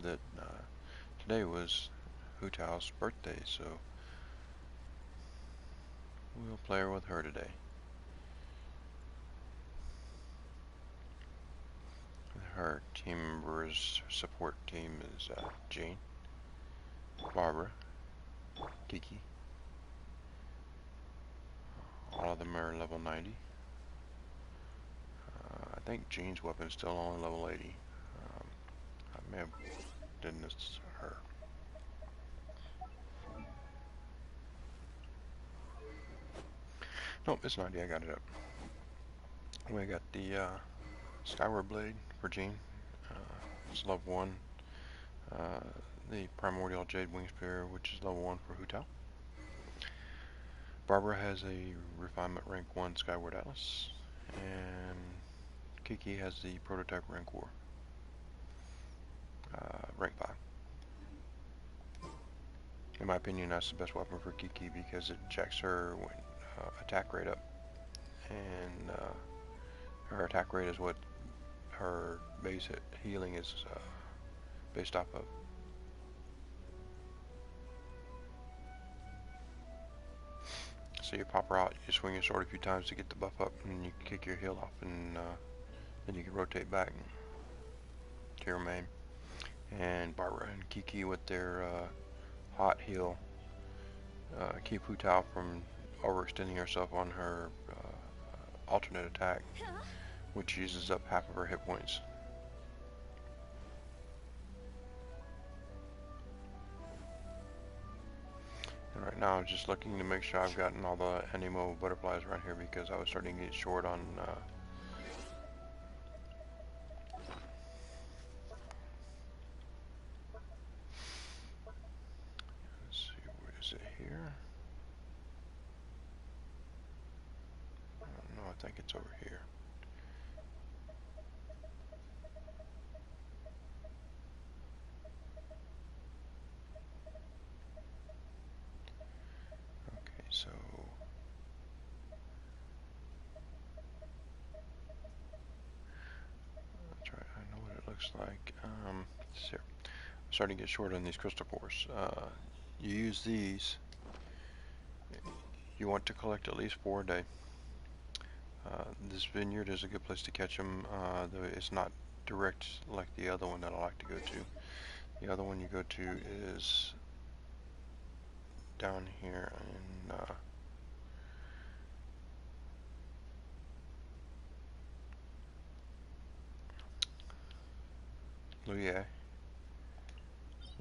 that today was Hu Tao's birthday, so we'll play her with her today. Her team members, support team is Jean, Barbara, Kiki. All of them are level 90. I think Jean's weapon is still only level 80. I may have done this to her. Nope, it's 90. I got it up. We got the Skyward Blade for Jean. It's level 1. The Primordial Jade Wing Spear, which is level 1 for Hu Tao. Barbara has a Refinement Rank 1 Skyward Atlas. And Kiki has the Prototype Rank 4. Rank 5. In my opinion, that's the best weapon for Kiki because it checks her attack rate up. And her attack rate is what her base healing is based off of. So you pop her out, you swing your sword a few times to get the buff up, and you kick your heal off, and then you can rotate back to your main. And Barbara and Kiki with their hot heal keep Hu Tao from overextending herself on her alternate attack, which uses up half of her hit points. And right now I'm just looking to make sure I've gotten all the anemo butterflies around here because I was starting to get short on let's see, where is it here? No, I think it's over here. Okay, so that's right, I know what it looks like. Here. I'm starting to get short on these crystal cores. You use these. You want to collect at least 4 a day. This vineyard is a good place to catch them. It's not direct like the other one that I like to go to. The other one you go to is down here in Luye.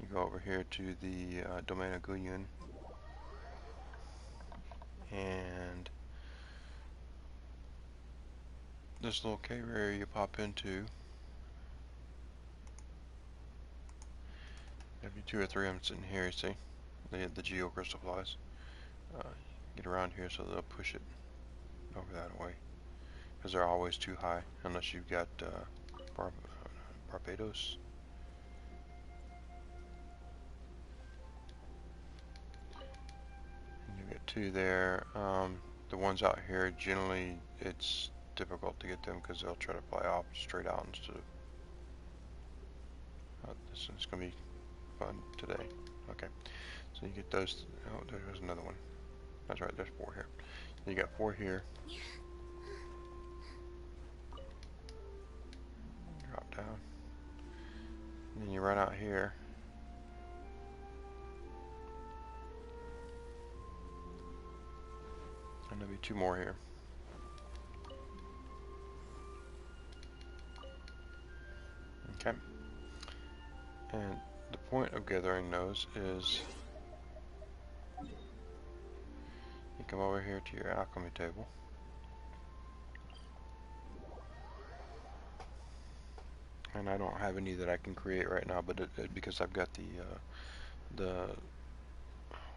You go over here to the Domain of Guyun, and this little cave area you pop into. Maybe 2 or 3 of them sitting here, you see? The geo crystal flies. Get around here so they'll push it over that way. Because they're always too high, unless you've got Barbados. And you get 2 there. The ones out here, generally, it's difficult to get them because they'll try to fly off straight out instead of... this is going to be fun today. Okay, so you get those. Oh, there's another one. That's right, there's 4 here. You got 4 here. Drop down. And then you run out here. And there'll be 2 more here. Okay. And the point of gathering those is you come over here to your alchemy table. And I don't have any that I can create right now, but because I've got the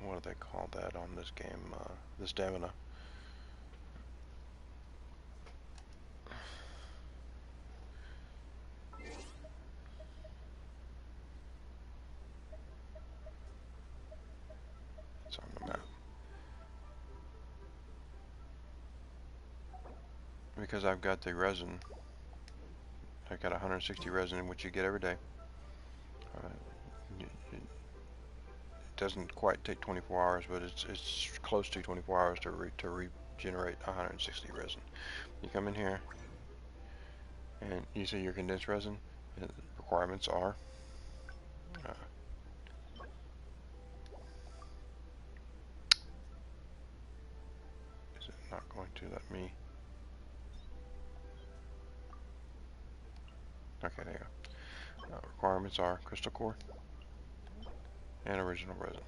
what do they call that on this game? The stamina. It's on the map. Because I've got the resin. I got 160 resin, which you get every day. doesn't quite take 24 hours, but it's close to 24 hours to regenerate 160 resin. You come in here and you see your condensed resin. And requirements are uh, is it not going to let me? Okay, there you go. Requirements are crystal core and original resin.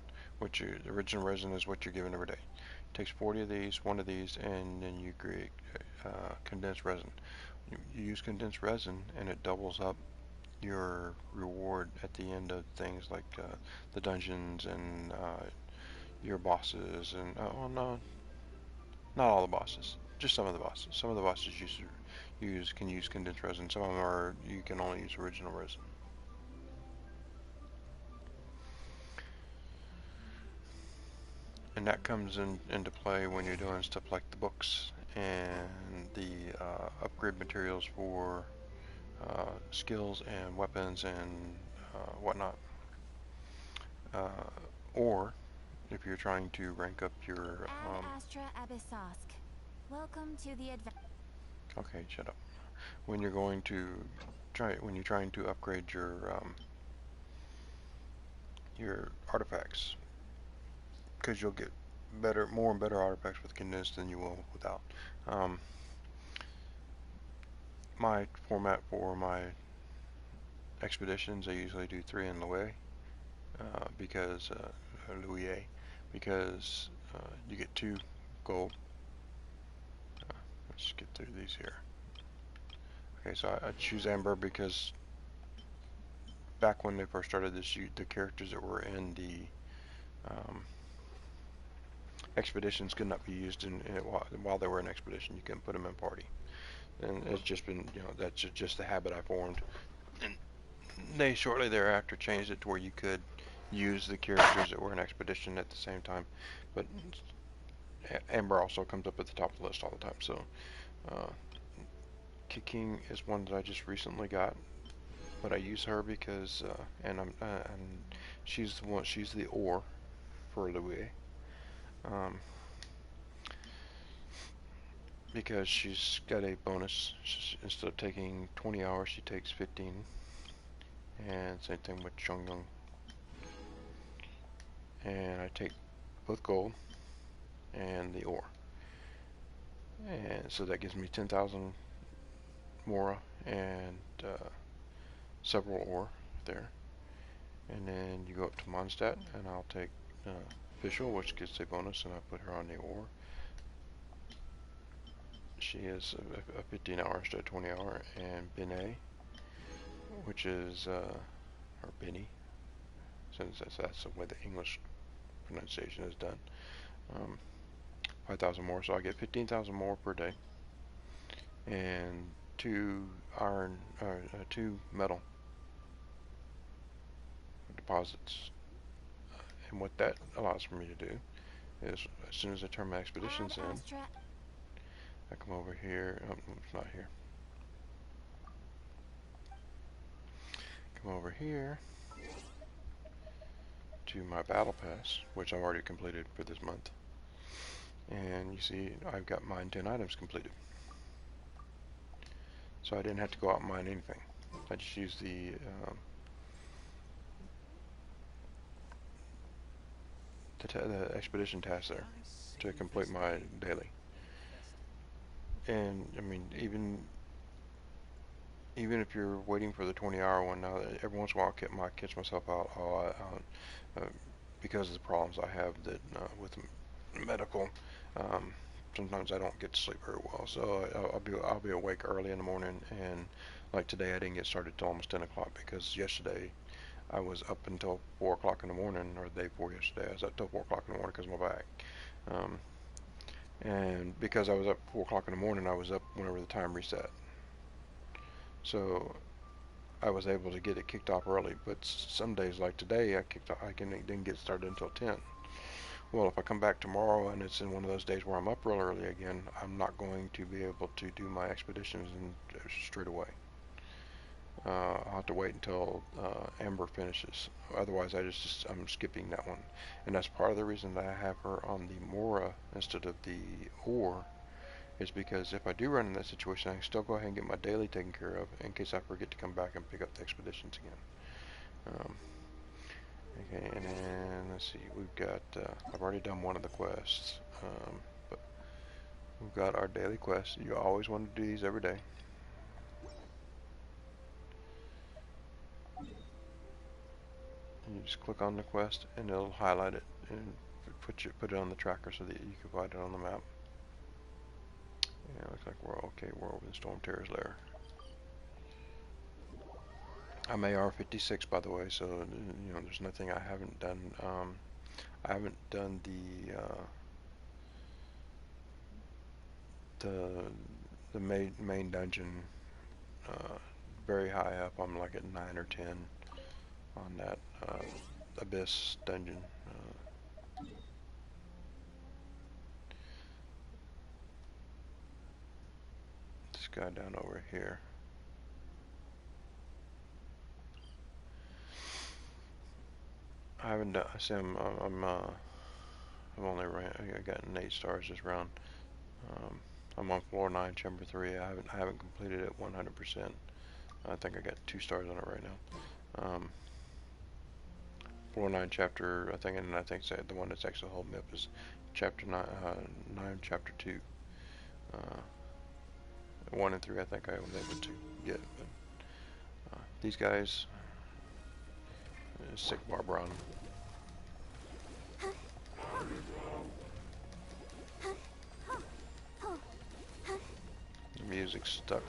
The original resin is what you're given every day. It takes 40 of these, one of these, and then you create condensed resin. You use condensed resin, and it doubles up your reward at the end of things like the dungeons and your bosses. And oh no, not all the bosses, just some of the bosses. Some of the bosses can use condensed resin. Some of them are you can only use original resin. And that comes into play when you're doing stuff like the books and the upgrade materials for skills and weapons and whatnot. Or if you're trying to rank up your welcome to the okay, shut up. When you're going to when you're trying to upgrade your artifacts, because you'll get more and better artifacts with condensed than you will without. My format for my expeditions, I usually do 3 in Louis, because you get 2 gold. Let's get through these here. Okay, so I choose Amber because back when they first started this, the characters that were in the expeditions could not be used while they were in expedition. You couldn't put them in party, and it's just been, that's just the habit I formed. And they shortly thereafter changed it to where you could use the characters that were in expedition at the same time, but Amber also comes up at the top of the list all the time. So Kicking is one that I just recently got, but I use her because and she's the ore for Louis, because she's got a bonus. Instead of taking 20 hours, she takes 15. And same thing with Chongyong. And I take both gold and the ore. And so that gives me 10,000 Mora and several ore there. And then you go up to Mondstadt, and I'll take Official, which gets a bonus, and I put her on the ore. She is a 15 hour instead of 20 hour, and bday, which is or Benny, since that's the way the English pronunciation is done. 5,000 more, so I get 15,000 more per day, and 2 metal deposits. And what that allows for me to do is, as soon as I turn my expeditions in, I come over here. Oh, it's not here. Come over here to my battle pass, which I've already completed for this month, and you see I've got mine 10 items completed. So I didn't have to go out and mine anything. I just used the expedition task there to complete my daily. And I mean, even if you're waiting for the 20-hour one, now every once in a while I catch myself out because of the problems I have that with medical. Sometimes I don't get to sleep very well, so I'll be awake early in the morning. And like today, I didn't get started till almost 10 o'clock because yesterday I was up until 4 o'clock in the morning, or the day before yesterday I was up till 4 o'clock in the morning because of my back. And because I was up 4 o'clock in the morning, I was up whenever the time reset. So I was able to get it kicked off early, but some days like today, didn't get started until 10. Well, if I come back tomorrow and it's in one of those days where I'm up real early again, I'm not going to be able to do my expeditions straight away. I'll have to wait until Amber finishes. Otherwise, I'm skipping that one, and that's part of the reason that I have her on the Mora instead of the Ore, is because if I do run in that situation, I can still go ahead and get my daily taken care of in case I forget to come back and pick up the expeditions again. Okay, and then let's see, we've got, I've already done one of the quests, but we've got our daily quest. You always want to do these every day. And you just click on the quest and it'll highlight it and put it on the tracker so that you can find it on the map. Yeah, looks like we're okay. We're over in Storm Terror's lair. I'm AR-56, by the way, so you know there's nothing I haven't done. I haven't done the the main dungeon very high up. I'm like at 9 or 10 on that Abyss dungeon. This guy down over here. I haven't done. I see. I'm only I got 8 stars this round. I'm on floor 9, chamber 3. I haven't completed it 100%. I think I got 2 stars on it right now. Floor 9, chapter, I think, and I think the one that's actually holding me up is chapter 9, chapter 2. 1 and 3, I think I was able to get. But, these guys, sick Barbara on them. The music's stuck.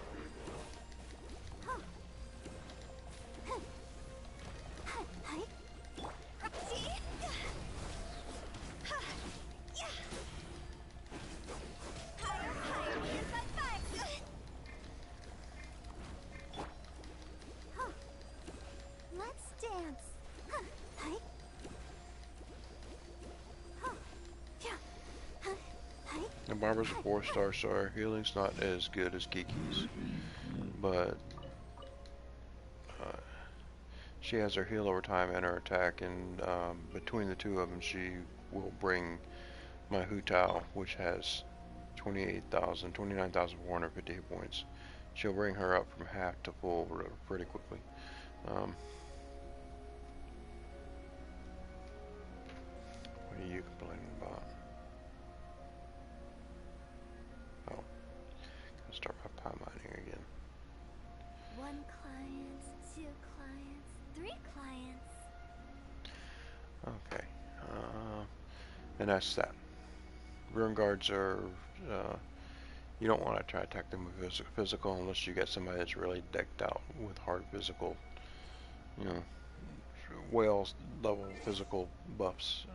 And Barbara's a 4-star, so her healing's not as good as Kiki's, but she has her heal over time and her attack, and between the two of them, she will bring my Hu Tao, which has 29,450 hit points. She'll bring her up from half to full pretty quickly. What are you complaining about? Oh, gotta start my pie mining again. 1 client, 2 clients, 3 clients. Okay, and that's that. Ruin guards are, you don't want to try to attack them with physical unless you get somebody that's really decked out with hard physical, you know, whales level physical buffs.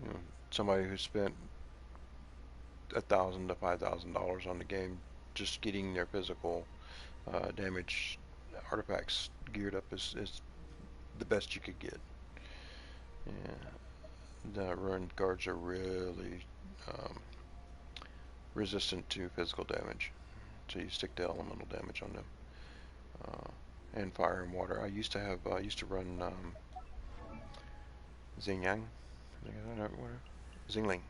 You know, somebody who spent $1,000 to $5,000 on the game just getting their physical damage artifacts geared up is the best you could get. Yeah, the ruin guards are really resistant to physical damage, so you stick to elemental damage on them, and fire and water. I used to run Xingyang, Xingling.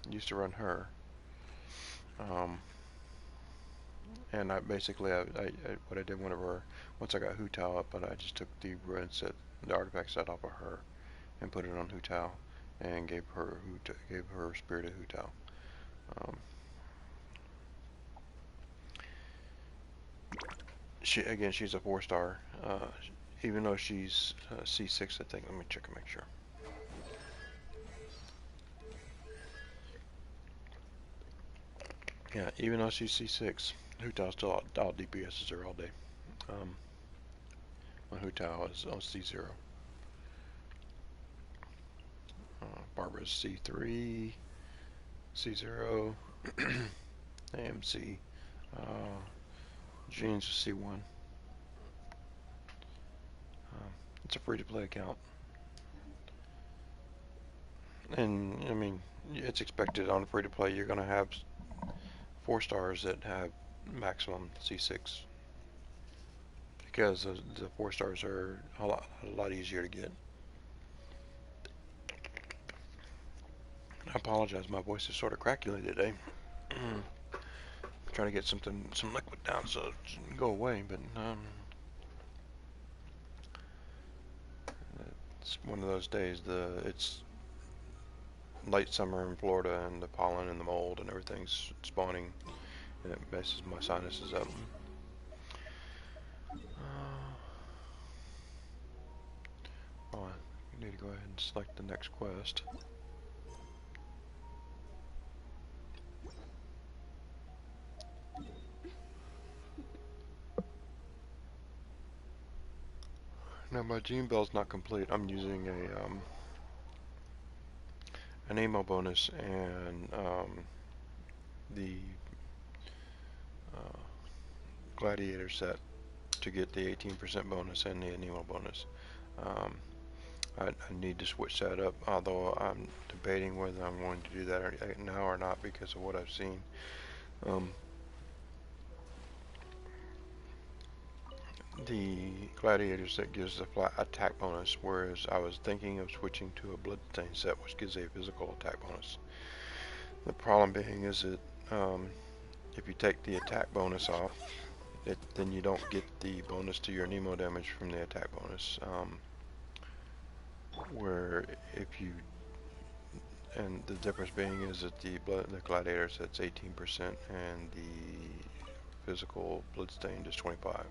Used to run her, and I basically what I did whenever once I got Hu Tao up, but I just took the ruin set, the artifact set off of her, and put it on Hu Tao, and gave her Spirit of Hu Tao. She's a 4-star, even though she's C6, I think. Let me check and make sure. Yeah, even though she's C6, Hu Tao still out DPSs her all day. When Hu Tao is on C0. Barbara's C3, C0, AMC. Jean's C1. It's a free-to-play account, and I mean it's expected on free-to-play. You're gonna have 4 stars that have maximum C6 because the 4 stars are a lot easier to get. I apologize, my voice is sort of crackly today. Trying to get some liquid down so it can go away, but it's one of those days. It's late summer in Florida, and the pollen and the mold and everything's spawning, and it messes my sinuses up. Oh, I need to go ahead and select the next quest. Now my gene bell's not complete. I'm using an ammo bonus and the uh, gladiator set to get the 18% bonus and the ammo bonus. Um, I need to switch that up, although I'm debating whether I'm going to do that now or not because of what I've seen. The gladiator set gives a flat attack bonus, whereas I was thinking of switching to a bloodstain set, which gives a physical attack bonus. The problem being is that if you take the attack bonus off, then you don't get the bonus to your Nemo damage from the attack bonus. Where if you, and the difference being is that the gladiator set's 18% and the physical bloodstained is 25.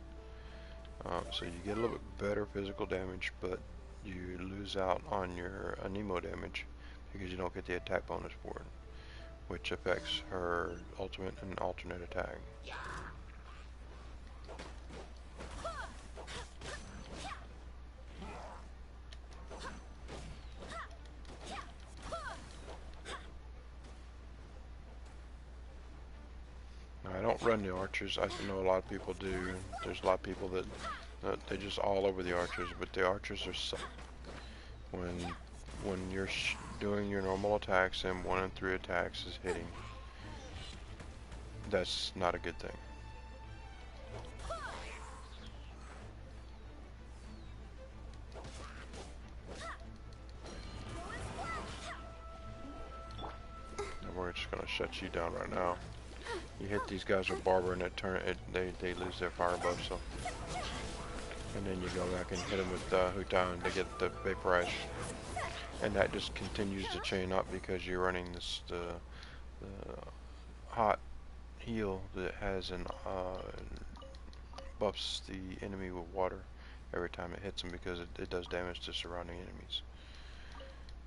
So you get a little bit better physical damage, but you lose out on your Nemo damage because you don't get the attack bonus for it, which affects her ultimate and alternate attack. I don't run the archers. I know a lot of people do. There's a lot of people that they're just all over the archers, but the archers are suck. When you're doing your normal attacks and 1 in 3 attacks is hitting, that's not a good thing. And we're just gonna shut you down right now. You hit these guys with Barber and they lose their fire buff, so. And then you go back and hit them with Hutan to get the vaporize. And that just continues to chain up because you're running the hot heal that has an buffs the enemy with water every time it hits them because it does damage to surrounding enemies.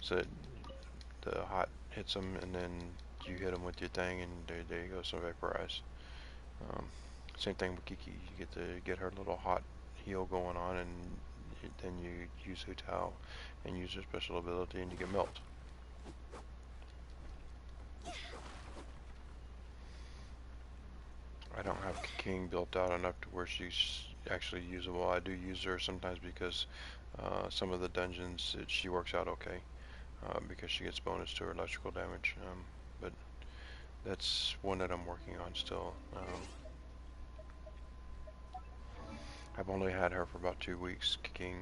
So the hot hits them and then you hit them with your thing and there you go, so vaporize. Same thing with Kiki. You get her little hot heal going on, and then you use Hutao and use her special ability, and you get melt. I don't have King built out enough to where she's actually usable. I do use her sometimes because some of the dungeons she works out okay because she gets bonus to her electrical damage. But that's one that I'm working on still. I've only had her for about 2 weeks kicking.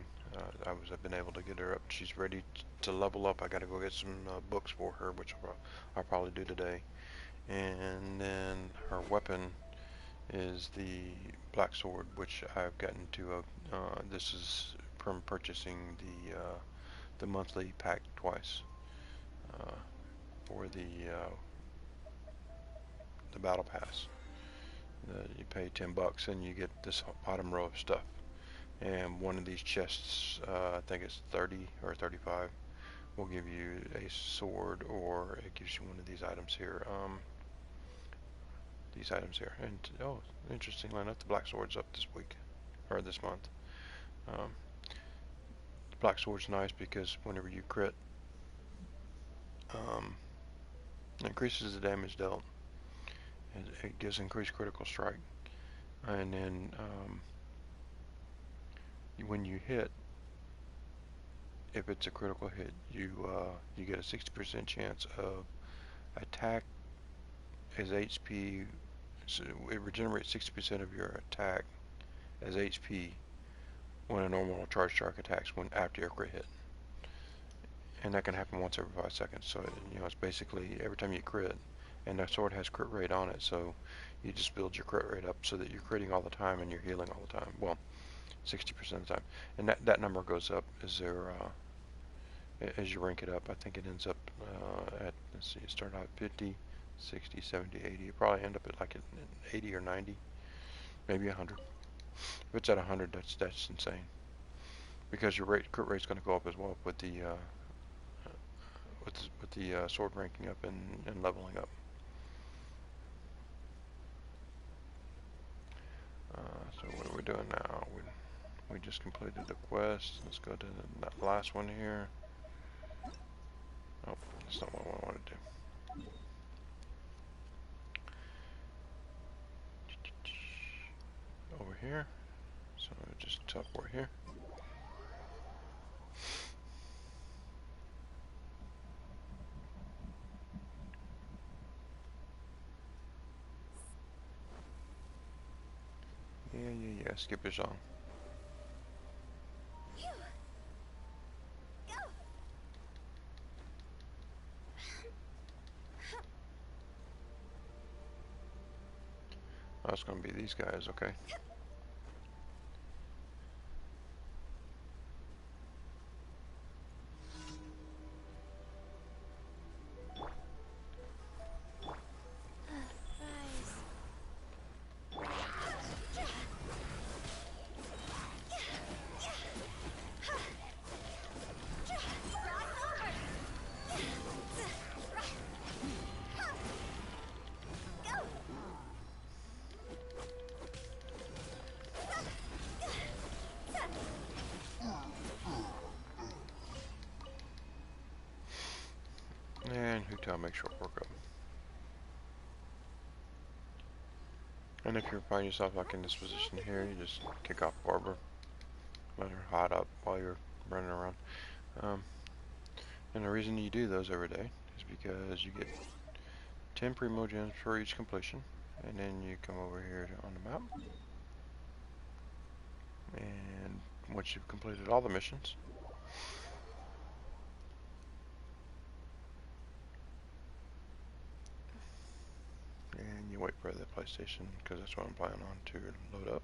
I've been able to get her up. She's ready to level up. I got to go get some books for her, which I'll probably do today. And then her weapon is the black sword, which I've gotten to. This is from purchasing the monthly pack twice for the battle pass. You pay $10 and you get this bottom row of stuff. And one of these chests, I think it's 30 or 35, will give you a sword, or it gives you one of these items here. And oh, interestingly enough, the black sword's up this week or this month. Um, the black sword's nice because whenever you crit, um, it increases the damage dealt. It gives increased critical strike, and then when you hit, if it's a critical hit, you get a 60% chance of attack as HP So it regenerates 60% of your attack as HP when a normal charge shark attacks when after your crit hit. And that can happen once every 5 seconds. So, it's basically every time you crit, and the sword has crit rate on it, so you just build your crit rate up so that you're critting all the time and you're healing all the time. Well, 60% of the time. And that number goes up as you rank it up. I think it ends up let's see, it started out at 50, 60, 70, 80. You probably end up at like 80 or 90, maybe 100. If it's at 100, that's insane. Because your crit rate's going to go up as well with the sword ranking up and leveling up. So what are we doing now? We just completed the quest. Let's go to that last one here. Oh, that's not what I want to do. Over here. So just teleport here. Yeah. Skip your song. Oh, it's going to be these guys, okay. And Hotel make short work up. And if you find yourself like in this position here, you just kick off Barbara. Let her hot up while you're running around. And the reason you do those every day is because you get 10 primo gems for each completion. And then you come over here on the map. And once you've completed all the missions, and you wait for the PlayStation, because that's what I'm planning on to load up.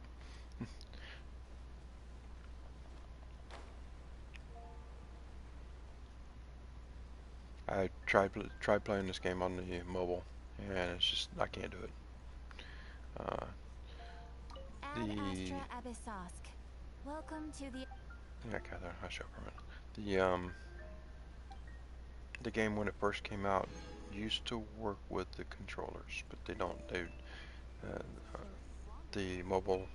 I tried playing this game on the mobile, and it's just, I can't do it. Welcome to the Yeah, Catherine, hush up for a minute. The game when it first came out used to work with the controllers, but they don't. The mobile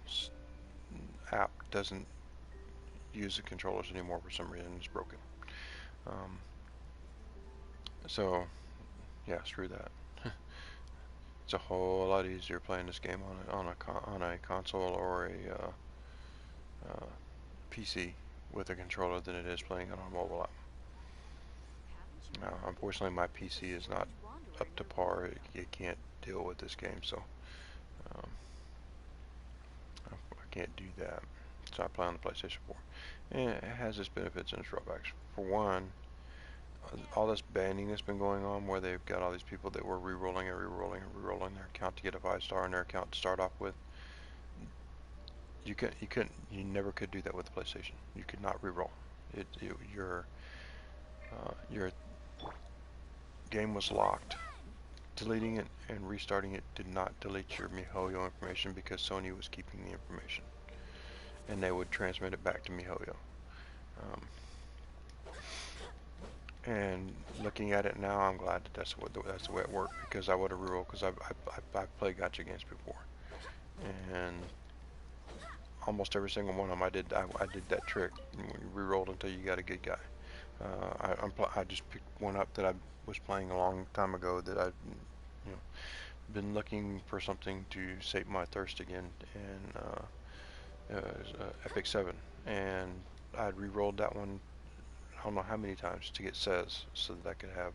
app doesn't use the controllers anymore for some reason. It's broken. So yeah, screw that. It's a whole lot easier playing this game on a console or a PC with a controller than it is playing it on a mobile app. Now, unfortunately, my PC is not up to par. It can't deal with this game, so I can't do that. So I play on the PlayStation 4. And it has its benefits and its drawbacks. For one, all this banning that's been going on, where they've got all these people that were re-rolling their account to get a 5-star on their account to start off with. You never could do that with the PlayStation. You could not re-roll. Your game was locked. Deleting it and restarting it did not delete your MiHoYo information because Sony was keeping the information, and they would transmit it back to MiHoYo. And looking at it now, I'm glad that that's the way it worked, because I would have rerolled, because I've played gacha games before, and almost every single one of them I did that trick. You rerolled until you got a good guy. I just picked one up that I was playing a long time ago that I've been looking for something to sate my thirst again, and it was Epic 7, and I'd re-rolled that one I don't know how many times to get Says so that I could have,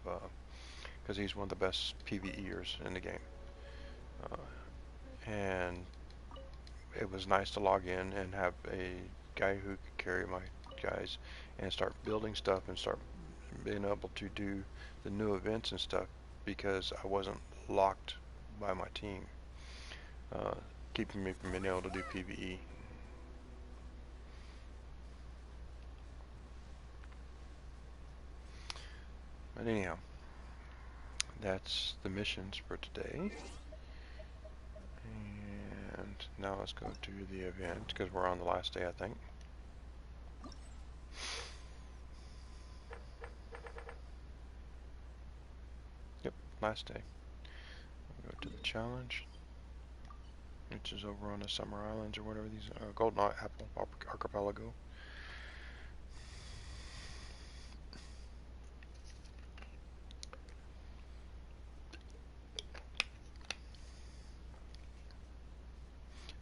because he's one of the best PvEers in the game. and it was nice to log in and have a guy who could carry my guys and start building stuff and start being able to do the new events and stuff because I wasn't locked by my team, uh, keeping me from being able to do PvE. But anyhow, that's the missions for today. And now let's go to the event because we're on the last day, I think. Yep, last day. We'll go to the challenge, which is over on the Summer Islands or whatever these Golden Apple Archipelago.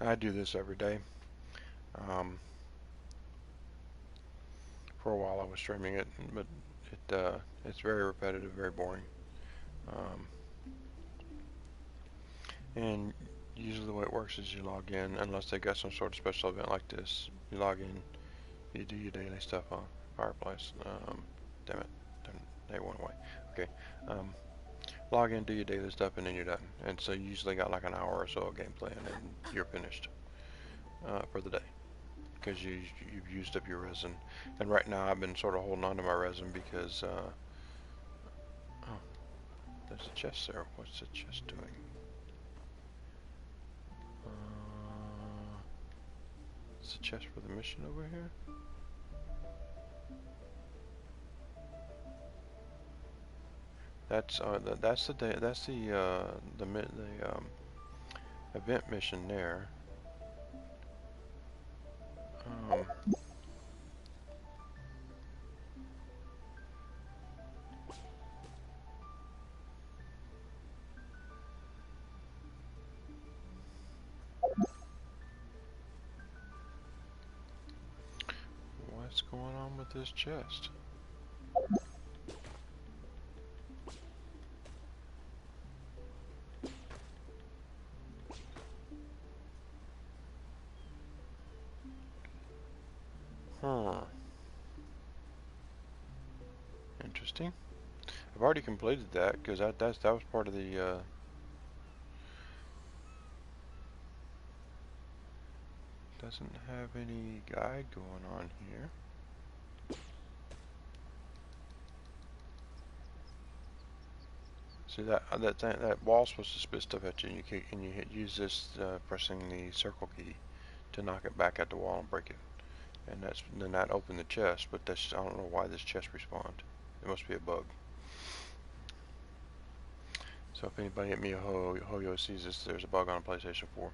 I do this every day. For a while I was streaming it, but it's very repetitive, very boring. Um, and usually the way it works is you log in, unless they got some sort of special event like this. You log in, you do your daily stuff on Fireplace. Damn it, they went away. Okay, log in, do your daily stuff, and then you're done. And so you usually got like an hour or so of gameplay, and then you're finished for the day because you've used up your resin. And right now I've been sort of holding on to my resin because oh, there's a chest there. What's the chest doing? It's a chest for the mission over here. That's the day. That's the event mission there. Um, what's going on with this chest? Huh. Interesting. I've already completed that because that was part of the. Doesn't have any guide going on here. See that wall's supposed to spit stuff at you, and you use this pressing the circle key to knock it back at the wall and break it. And then that opened the chest, but I don't know why this chest respawned. It must be a bug. So if anybody at Hoyo sees this, there's a bug on PlayStation 4.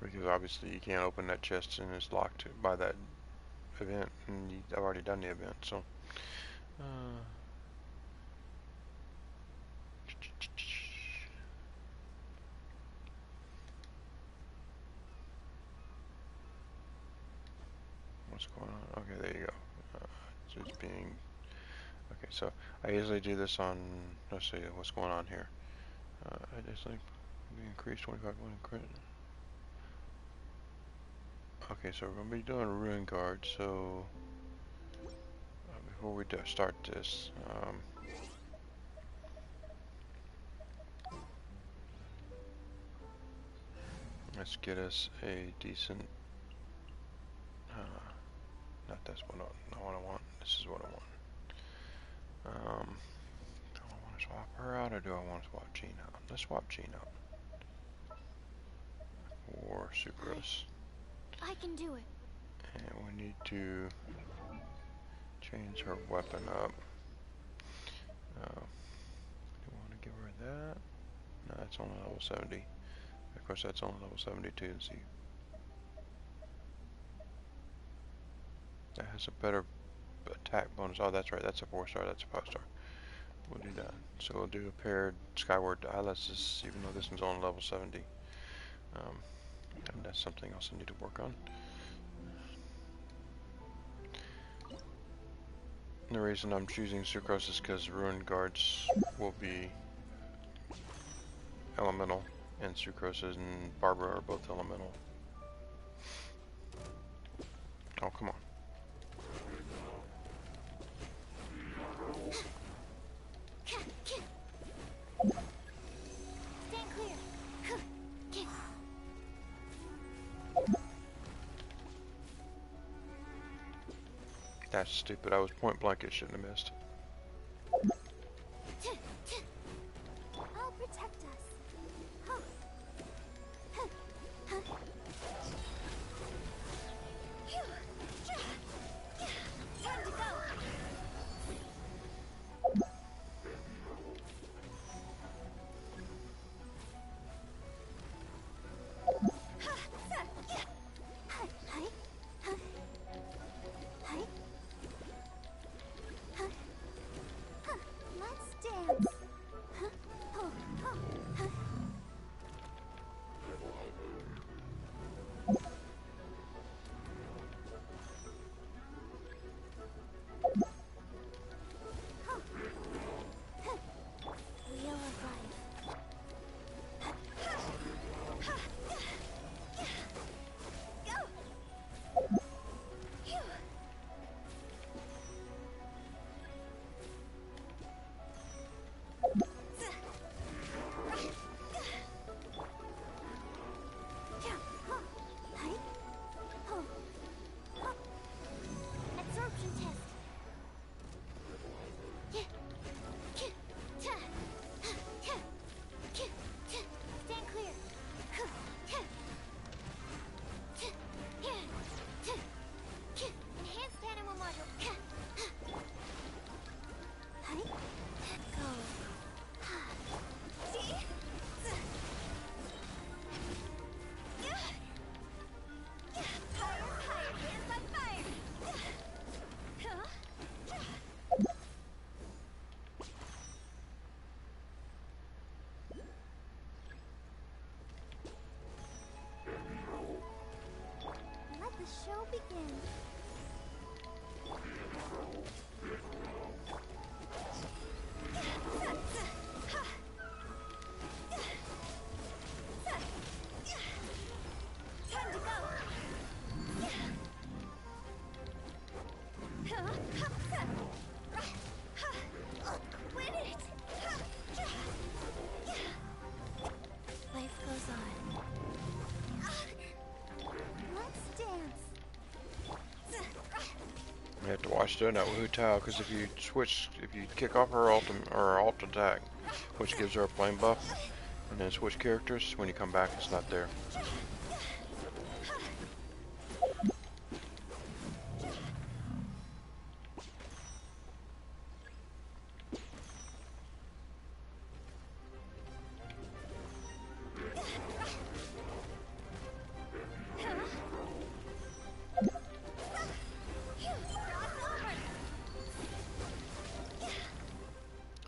Because obviously you can't open that chest and it's locked by that event, and I've already done the event, so. What's going on? Okay, there you go. It's being. Okay, so I usually do this on. Let's see what's going on here. I just like we increased 25 credit. Okay, so we're gonna be doing a ruin guard. So before we start this, let's get us a decent. Not that's what I want. This is what I want. Do I want to swap her out or do I want to swap Jean out? Let's swap Jean out. Or Sucrose. I can do it. And we need to change her weapon up. Do we want to give her that? No, that's only level 70. Of course, that's only level 72. Let's see. That has a better attack bonus. Oh, that's right. That's a 4-star. That's a 5-star. We'll do that. So we'll do a paired Skyward Eyelesses, even though this one's on level 70. And that's something else I need to work on. The reason I'm choosing Sucrose is because Ruined Guards will be elemental, and Sucrose and Barbara are both elemental. Oh, come on. Stand clear. That's stupid. I was point blank. It shouldn't have missed. I'll protect us. Time to go. Let's dance. We'll arrive. Go. Absorption test. Stand clear. Enhanced animal module. Go. See? Fire, fire, hands on fire. Let the show begin. Time to go. Quit it! Life goes on. Let's dance. You have to watch doing that with Hu Tao, because if you kick off her alt attack, which gives her a flame buff, and then switch characters, when you come back, it's not there.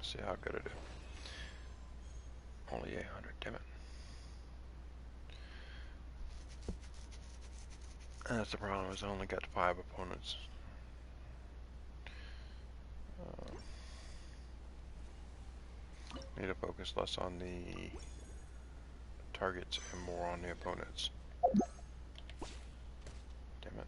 See how good I do. Only 800, damn it. And that's the problem, is I only got 5 opponents. Need to focus less on the targets and more on the opponents. Damn it.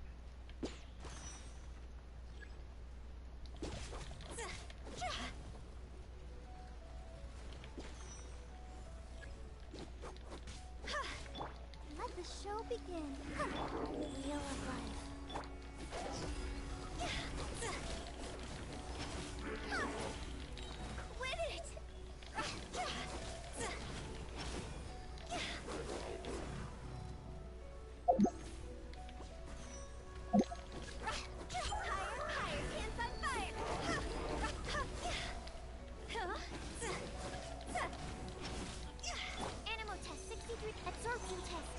Let the show begin. We'll arrive. Quit it! Higher, higher, hands on fire! Animal test 63, absorption test.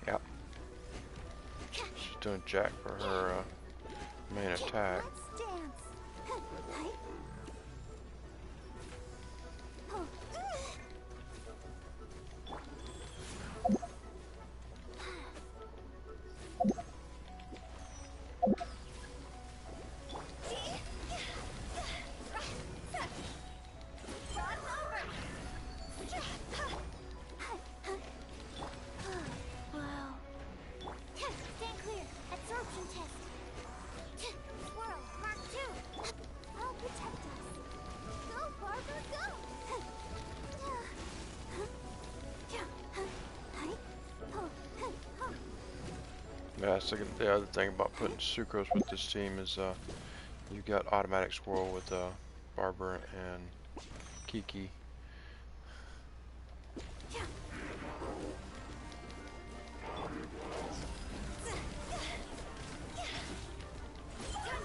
Yep. She's doing jack for her main attack. Let's dance. Yeah, that's the other thing about putting sucrose with this team is you got automatic swirl with Barbara and Kiki. Time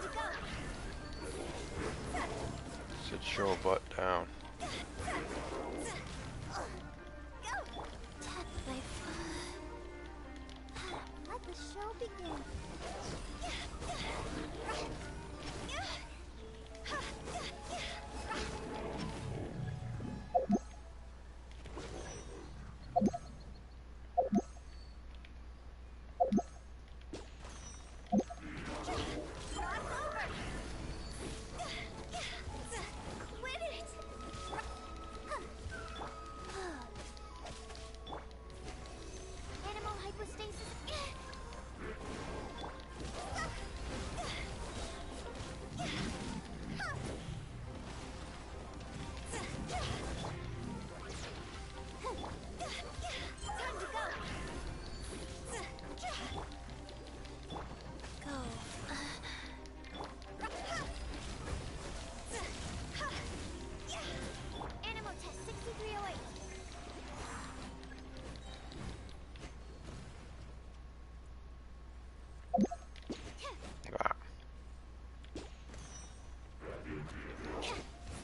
to go. Sit show butt down. Go. Tap my foot. Let the show begin. Quit it. Animal hypostasis. Time to go. Go. Animal test 6308. Ah.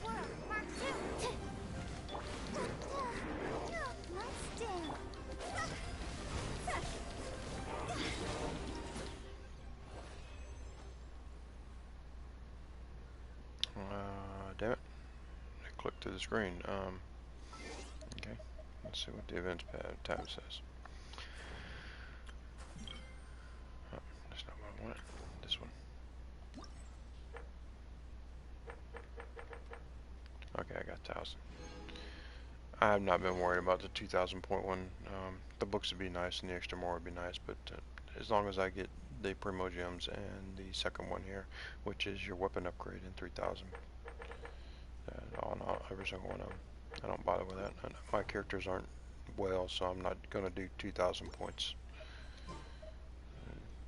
Swirl, Mark 2. Let's dance. Damn it. I clicked through the screen. Okay. Let's see what the events tab says. Oh, that's not what I wanted. This one. Okay, I got 1,000. I have not been worried about the 2,000 point one. The books would be nice and the extra more would be nice, but as long as I get the Primo Gems and the second one here, which is your weapon upgrade in 3,000. On every single one of them. I don't bother with that. My characters aren't well, so I'm not going to do 2,000 points.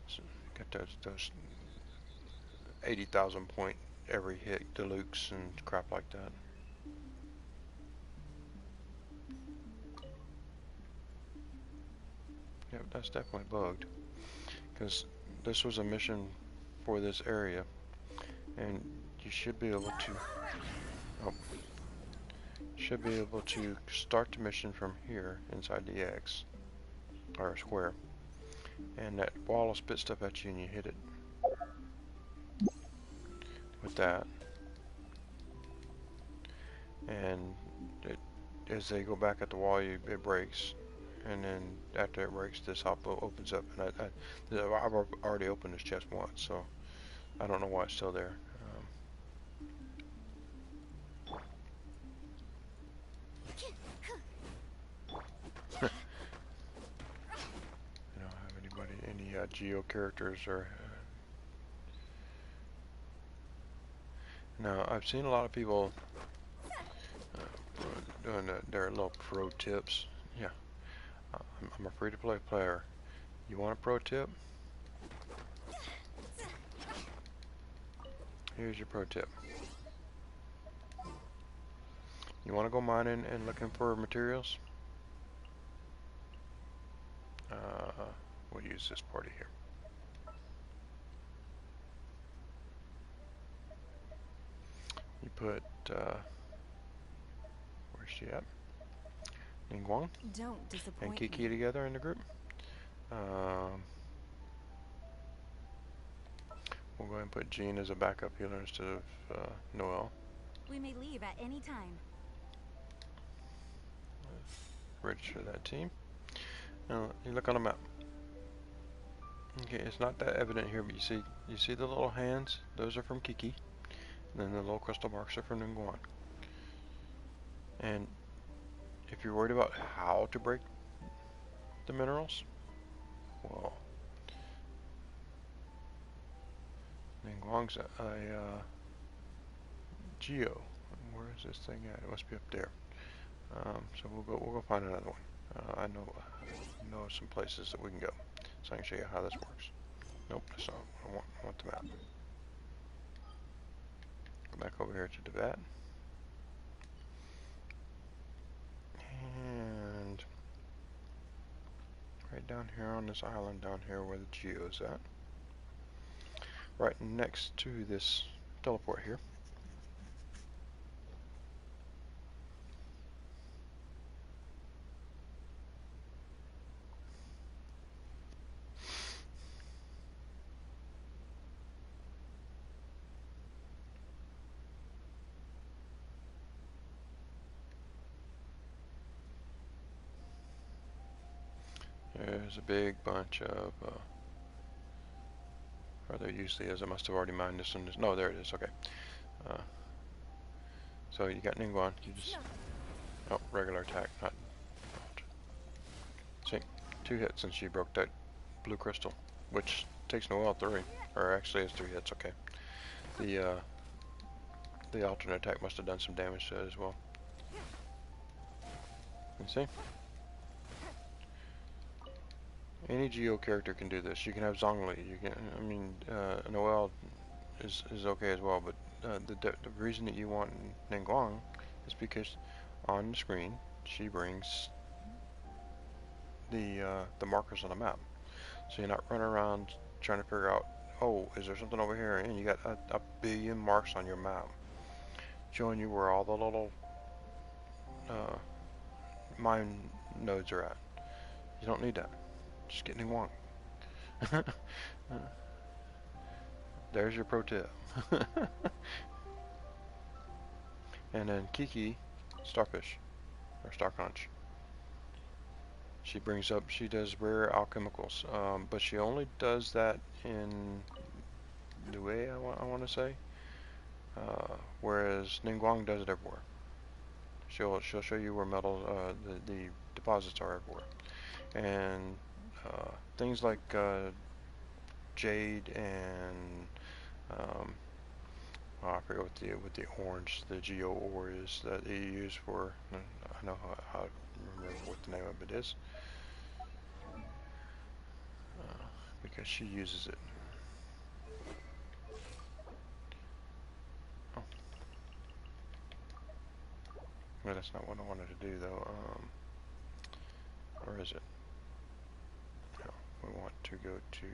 So got those 80,000 point every hit deluxe and crap like that. Yep, that's definitely bugged. Because this was a mission for this area, and you should be able to start the mission from here inside the X or square, and that wall will spit stuff at you and you hit it with that, and as they go back at the wall, it breaks, and then after it breaks, this hop opens up, and I've already opened this chest once, so I don't know why it's still there. I don't have any Geo characters or. Now, I've seen a lot of people doing their little pro tips. Yeah, I'm a free-to-play player. You want a pro tip? Here's your pro tip. You want to go mining and looking for materials? We'll use this party here. You put, where's she at? Ningguang Don't disappoint and Kiki me. together in the group. We'll go ahead and put Jean as a backup healer instead of Noelle. We may leave at any time. Register that team. Now you look on the map. Okay, it's not that evident here, but you see the little hands? Those are from Kiki. And then the little crystal marks are from Ningguang. And if you're worried about how to break the minerals, well, Ningguang's a Geo. Where is this thing at? It must be up there. So we'll go find another one. I know some places that we can go. so I can show you how this works. Nope, that's not what I want. I want the map. Go back over here to the vat. And right down here on this island down here where the geo's at. Right next to this teleport here. There's a big bunch of, or there usually is. I must have already mined this one. No, there it is. Okay. Uh, so you got Ningguang. You just, oh, regular attack, not. See, 2 hits and she broke that blue crystal, which takes Noelle 3, or actually it's 3 hits. Okay. The alternate attack must have done some damage to it as well. You see? Any Geo character can do this. You can have Zhongli. You can, I mean, Noelle is okay as well. But the reason that you want Ningguang is because on the screen she brings the markers on the map. So you're not running around trying to figure out, oh, is there something over here? And you got a billion marks on your map showing you where all the little mine nodes are at. You don't need that. Just get Ningguang. There's your pro tip. And then Kiki, Starfish, or Star Conch. She brings up, she does rare alchemicals, but she only does that in the way I want to say. Whereas Ningguang does it everywhere. She'll show you where metal, the deposits are everywhere, and things like jade and oh, I forget what the orange, the geo ore is that you use for. I know how to remember what the name of it is, because she uses it. Oh, well, that's not what I wanted to do though. Or is it? No, we want to go to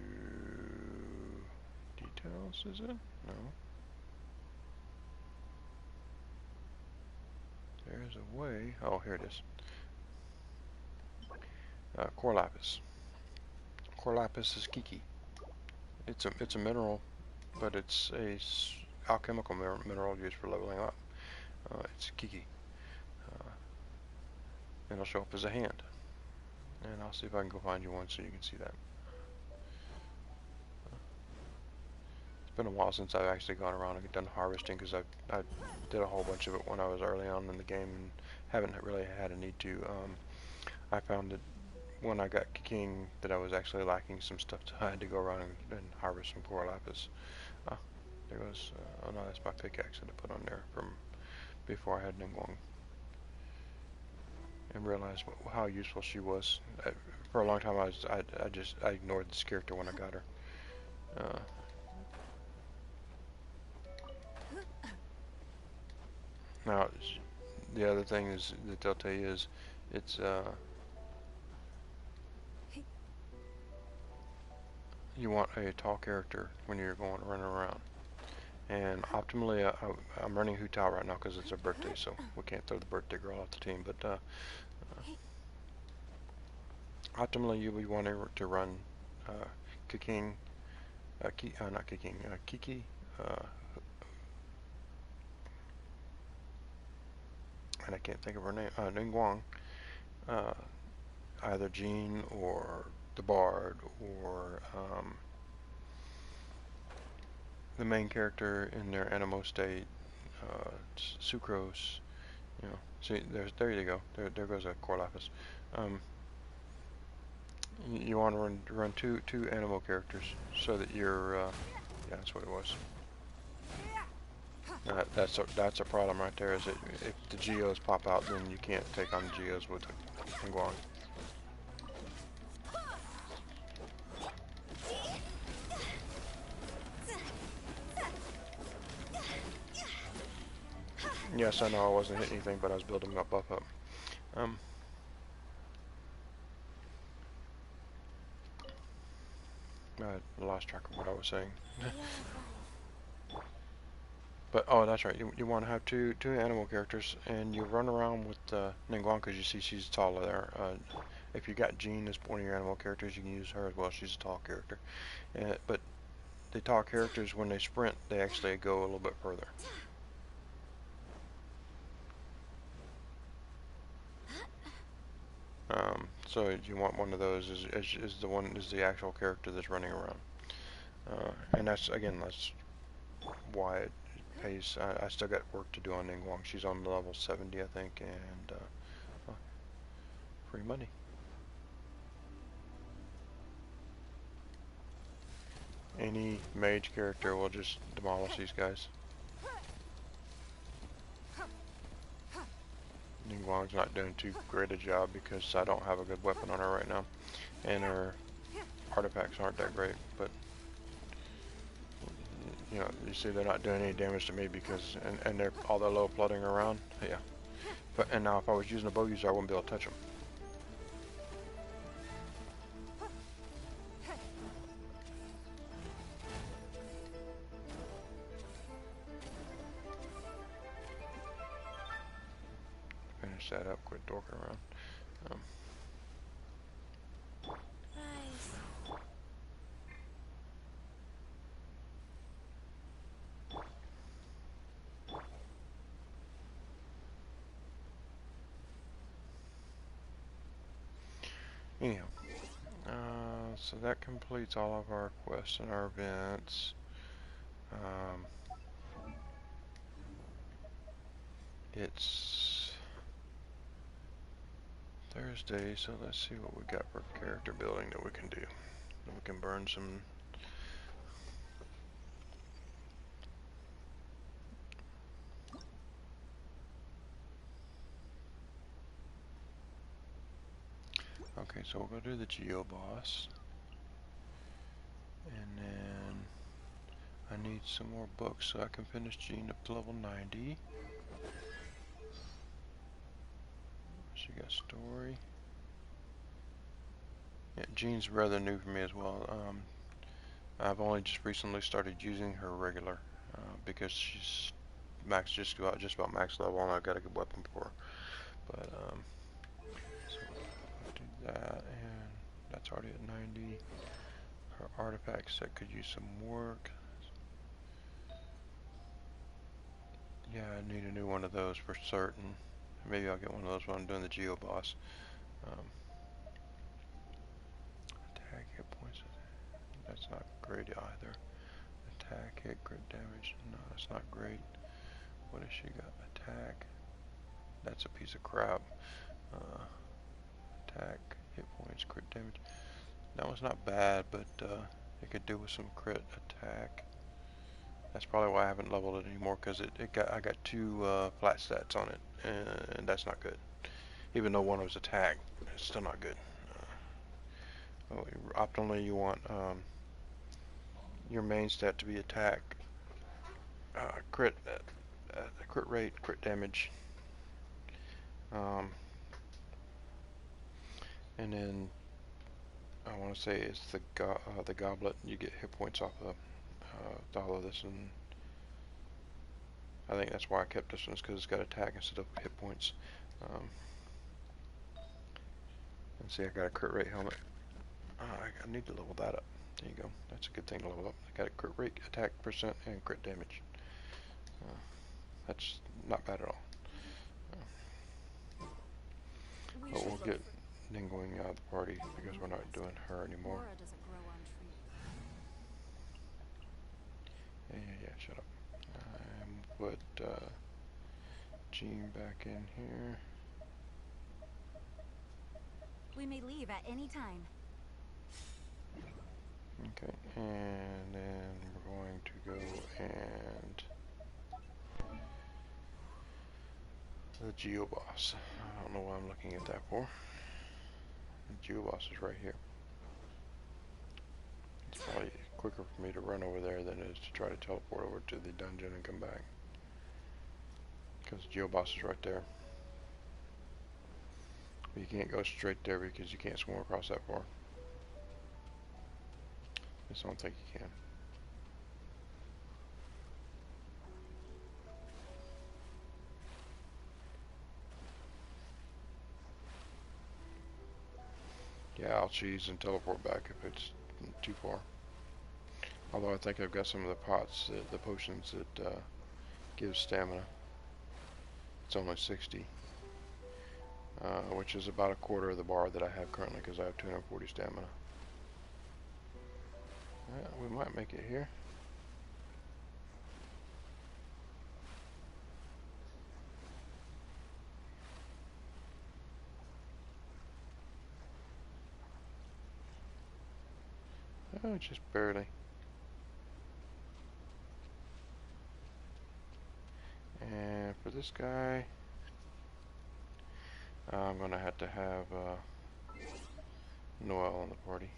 details. Is it? No. There's a way. Oh, here it is. Core lapis. Core lapis is Kiki. It's a mineral, but it's a alchemical mineral used for leveling up. It's Kiki. And it'll show up as a hand. And I'll see if I can go find you one so you can see that. It's been a while since I've actually gone around and done harvesting, because I did a whole bunch of it when I was early on in the game and haven't really had a need to. I found that when I got King that I was actually lacking some stuff, so I had to go around and harvest some core lapis. There goes, oh no, that's my pickaxe that I put on there from before I had Ningguang. And realized how useful she was. For a long time I ignored this character when I got her. Now, the other thing is that they'll tell you is it's you want a tall character when you're going running around. And optimally, I'm running Hu Tao right now because it's her birthday, so we can't throw the birthday girl off the team. But optimally, you'll be wanting to run Kiking, not Kiking, Kiki, and I can't think of her name, Ningguang, either Jean or the Bard or the main character in their Animo state, Sucrose. You know, see, there you go. There goes a core lapis. You want to run two Animo characters so that you're yeah, that's what it was. That's a problem right there. Is that if the geos pop out, then you can't take on the geos with Ningguang. Yes, I know I wasn't hitting anything, but I was building my buff up. Um, I lost track of what I was saying. Way of But oh, that's right. You want to have two animal characters, and you run around with Ningguang because you see she's taller there. If you got Jean as one of your animal characters, you can use her as well. She's a tall character. But the tall characters, when they sprint, they actually go a little bit further. So you want one of those is the actual character that's running around. And that's again that's why it pays. I still got work to do on Ningguang. She's on level 70, I think, and free money. Any mage character will just demolish these guys. Ningguang's not doing too great a job because I don't have a good weapon on her right now, and her artifacts aren't that great. But you know, you see they're not doing any damage to me because and they're all that low flooding around. Yeah. But and now if I was using a bow user, I wouldn't be able to touch them. Finish that up. Quit dorking around. rise. Anyhow, so that completes all of our quests and our events. It's Thursday, so let's see what we got for character building that we can do. We can burn some. Okay, so we'll go do the Geo boss. And then I need some more books so I can finish Jean up to level 90. She got story. Yeah, Jean's rather new for me as well. I've only just recently started using her regular because she's just about max level, and I've got a good weapon for her. But so I'll do that, and that's already at 90. Her artifact set could use some work. Yeah, I need a new one of those for certain. Maybe I'll get one of those when I'm doing the Geo boss. Attack hit points. That's not great either. Attack, hit, crit damage. No, that's not great. What has she got? Attack. That's a piece of crap. Attack, hit points, crit damage. That one's not bad, but it could do with some crit attack. That's probably why I haven't leveled it anymore, because I got two flat stats on it, and that's not good. Even though one was attack, it's still not good. Optimally, you want your main stat to be attack, crit rate, crit damage, and then I want to say it's the goblet. You get hit points off of all of this, and I think that's why I kept this one, is because it's got attack instead of hit points. And see, I got a crit rate helmet. I need to level that up. There you go. That's a good thing to level up. I got a crit rate, attack percent, and crit damage. That's not bad at all. But we'll get Ningguang out of the party because we're not doing her anymore. Aura doesn't grow on trees. Yeah, shut up. Put Jean back in here. We may leave at any time. Okay, and then we're going to go and the Geo boss. I don't know why I'm looking at that for. The Geo boss is right here. It's probably quicker for me to run over there than it is to try to teleport over to the dungeon and come back. because the Geo boss is right there. But you can't go straight there because you can't swim across that far. I just don't think you can. Yeah, I'll cheese and teleport back if it's too far. Although I think I've got some of the pots, the potions that give stamina. It's only 60, which is about a quarter of the bar that I have currently because I have 240 stamina. We might make it here. Oh, just barely. And for this guy, I'm gonna have to have Noel on the party.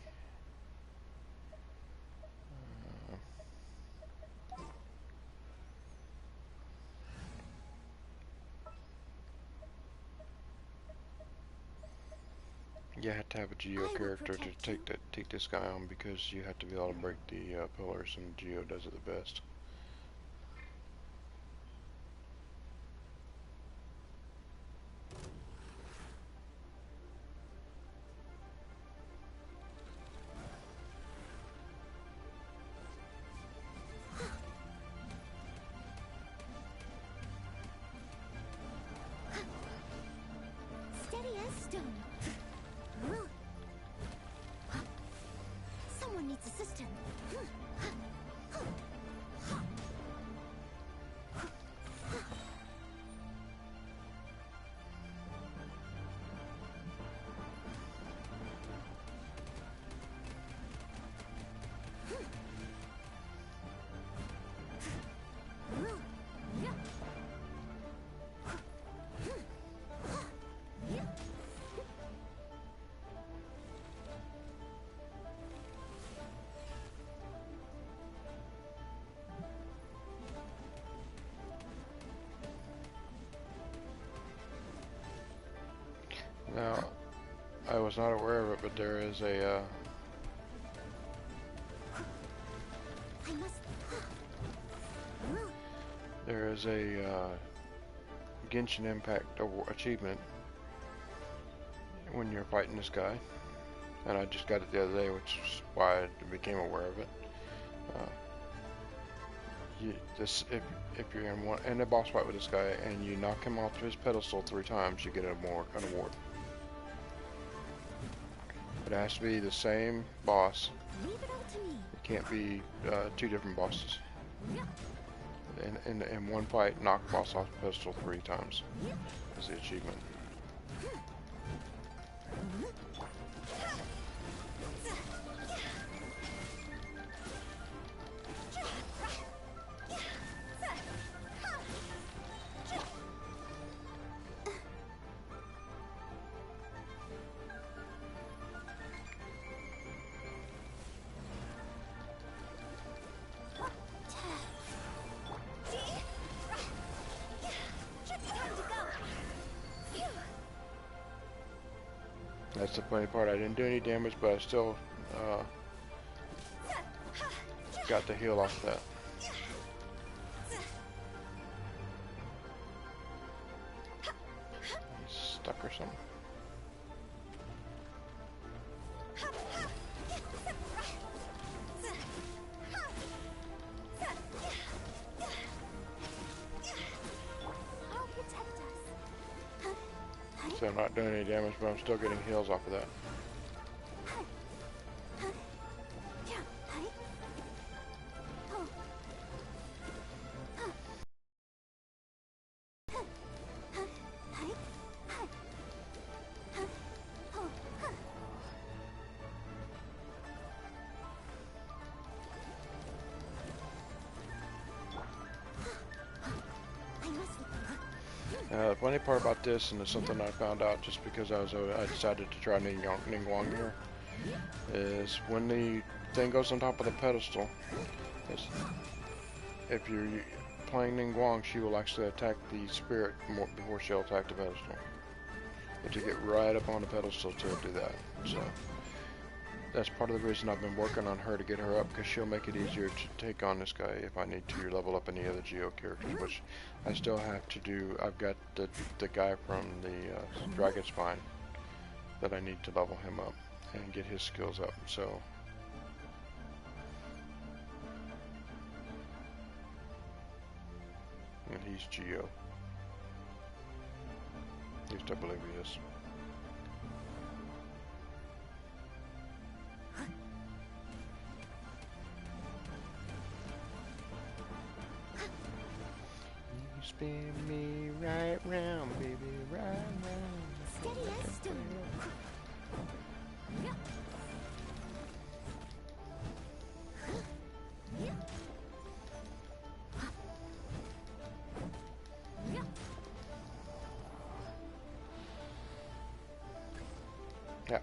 You have to have a Geo character to take this guy on because you have to be able to break the pillars, and Geo does it the best. Steady as stone. Someone needs assistance. Now, I was not aware of it, but there is a I must. Genshin Impact achievement when you're fighting this guy, and I just got it the other day, which is why I became aware of it. If you're in a boss fight with this guy and you knock him off his pedestal 3 times, you get an award. It has to be the same boss. Leave it all to me. It can't be 2 different bosses. In one fight, knock the boss off the pedestal 3 times is the achievement. That's the funny part. I didn't do any damage, but I still got the heal off that. He's stuck or something. So I'm not doing any damage, but I'm still getting heals off of that. The funny part about this, and it's something I found out just because I decided to try Ningguang here, is when the thing goes on top of the pedestal, if you playing Ningguang, she will actually attack the spirit before she'll attack the pedestal. You have to get right up on the pedestal to do that. So that's part of the reason I've been working on her to get her up, because she'll make it easier to take on this guy if I need to level up any other Geo characters, which I still have to do. I've got the guy from the Dragon Spine that I need to level him up and get his skills up. So and he's Geo. At least I believe he is. You spin me right round, baby, right round. Steady as stone. Yeah. Yeah. Yeah. Yeah.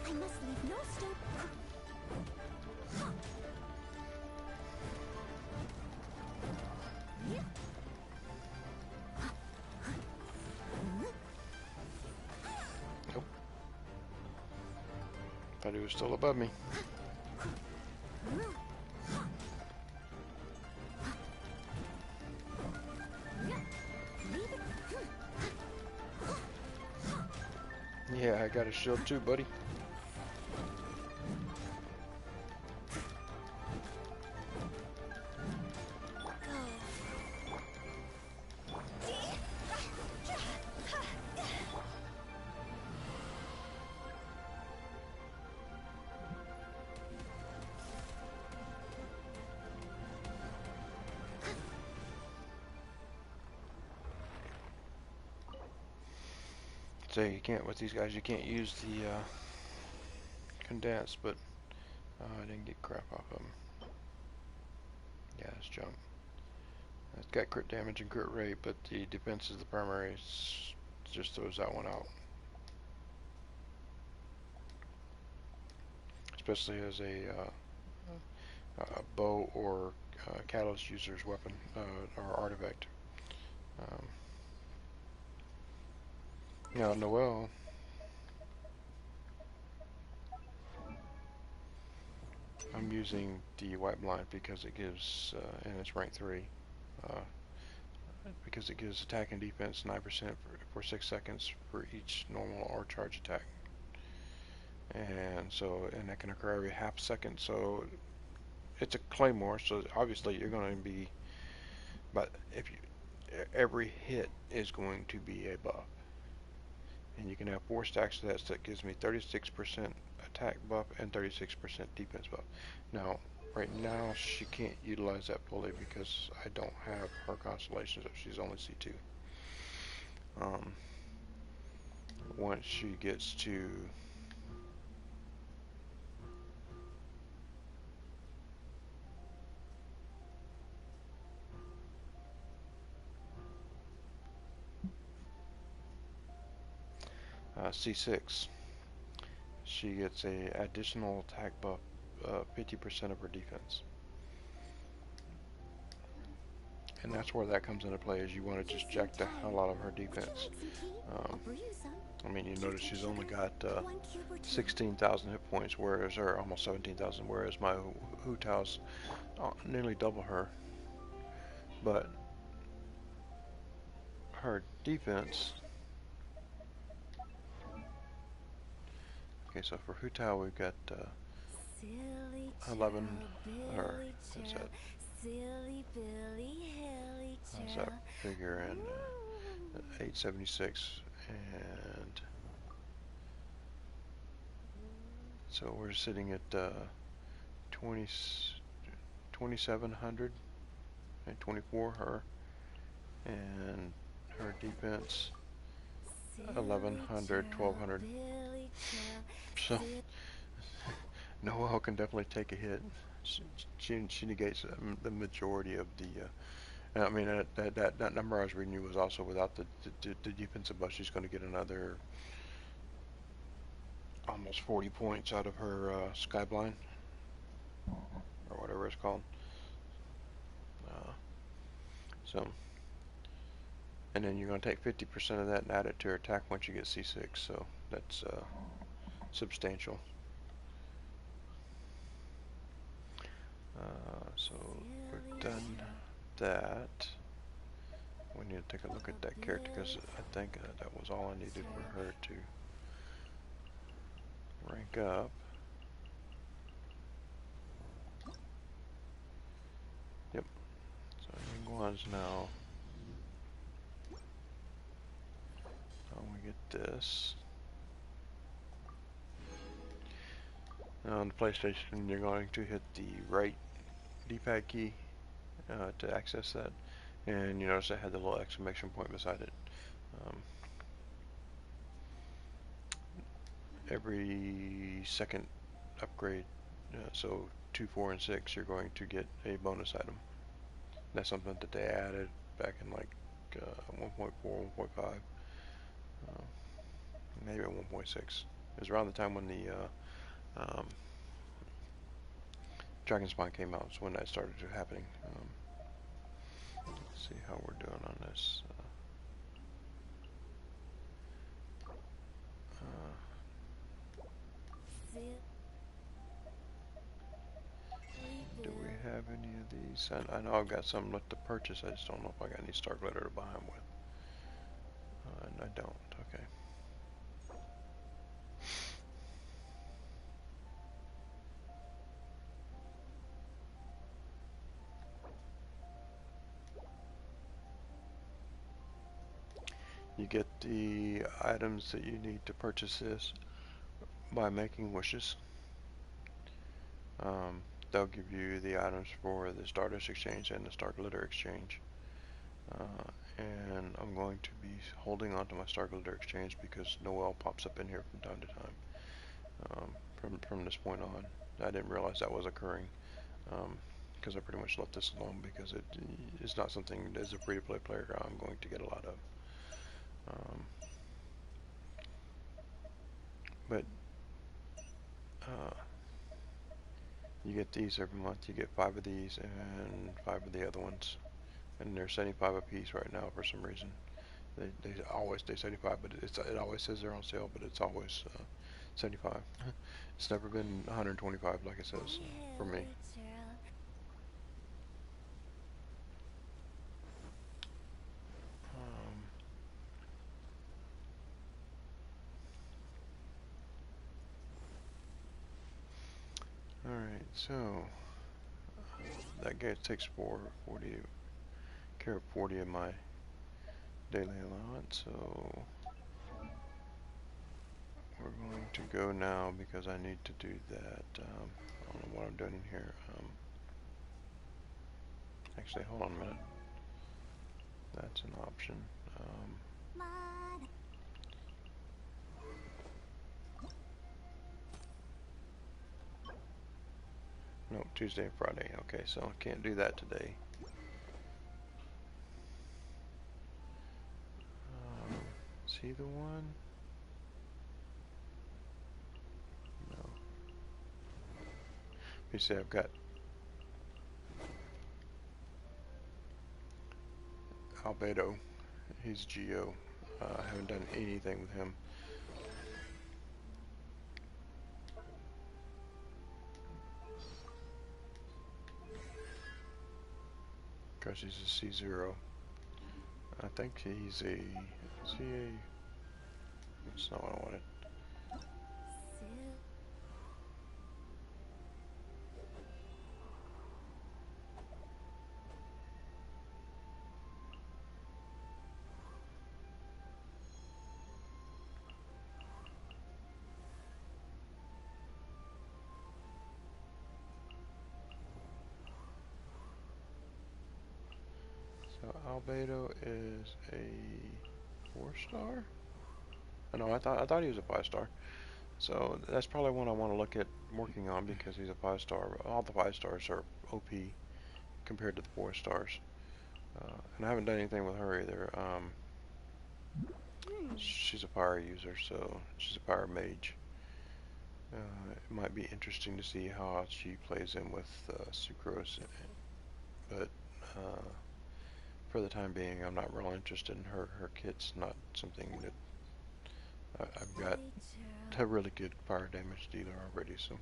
I must leave no stone. Yeah. Nope. Thought he was still above me. Yeah, I got a shield too, buddy. So you can't, with these guys, you can't use the condense, but I didn't get crap off of them. Yeah, it's junk. It's got crit damage and crit rate, but the defense is the primary. Just throws that one out. Especially as a bow or catalyst user's weapon or artifact. Now, Noelle, I'm using the white blind because it gives, and it's rank 3, because it gives attack and defense 9% for 6 seconds for each normal or charge attack. And so, and that can occur every half second, so it's a claymore, so obviously you're going to be, but if you, every hit is going to be a buff. And you can have 4 stacks of that, so that gives me 36% attack buff and 36% defense buff. Now, right now, she can't utilize that fully because I don't have her constellations up. She's only C2. Once she gets to C6, she gets a additional attack buff, 50% of her defense. And that's where that comes into play, is you want to just jack the hell out of her defense. I mean, you notice she's only got 16,000 hit points, whereas, or almost 17,000, whereas my Hu Tao's nearly double her. But her defense, okay, so for Hu Tao we've got 11, or what's that? How's that figure in 876, and so we're sitting at 2700 Okay, 24 her, and her defense 1100, 1200. So Noelle can definitely take a hit. She negates the majority of the. I mean that number I was reading you was also without the defensive buff. She's going to get another almost 40 points out of her Skyblind or whatever it's called. Uh, so, and then you're going to take 50% of that and add it to her attack once you get C6. So that's substantial. So we've done that. We need to take a look at that character because I think that was all I needed for her to rank up. Yep. So Yingguan's now. We get this. Now on the PlayStation, you're going to hit the right D-pad key to access that, and you notice I had the little exclamation point beside it. Every second upgrade, so 2, 4, and 6, you're going to get a bonus item. That's something that they added back in like 1.4, 1.5, maybe 1.6. It was around the time when the Dragon Spawn came out, so when that started happening. Let's see how we're doing on this. Do we have any of these? I know I've got some left to purchase. I just don't know if I got any Star Glitter to buy them with. And I don't. Okay. You get the items that you need to purchase this by making wishes. They'll give you the items for the Stardust Exchange and the Star Glitter Exchange. And I'm going to be holding on to my Star Glitter Exchange because Noelle pops up in here from time to time. From this point on, I didn't realize that was occurring because I pretty much let this alone because it's not something as a free-to-play player I'm going to get a lot of. But you get these every month. You get 5 of these and 5 of the other ones, and they're 75 a piece right now for some reason. They always say 75, but it always says they're on sale, but it's always 75. It's never been 125 like it says for me. Alright, so that guy takes 40 care of 40 of my daily allowance, so we're going to go now because I need to do that. I don't know what I'm doing in here. Actually, hold on a minute. That's an option. No, Tuesday and Friday. Okay, so I can't do that today. Is he the one? No. You see, I've got Albedo. He's Geo. I haven't done anything with him. Because he's a C0. I think he's a... Is he a... That's not what I wanted. Albedo is a 4-star? No, I thought he was a 5-star. So that's probably one I want to look at working on because he's a 5-star. All the 5-stars are OP compared to the 4-stars. And I haven't done anything with her either. She's a fire user, so she's a fire mage. It might be interesting to see how she plays in with Sucrose, but for the time being, I'm not real interested in her. Her kit's not something that I've got a really good fire damage dealer already, so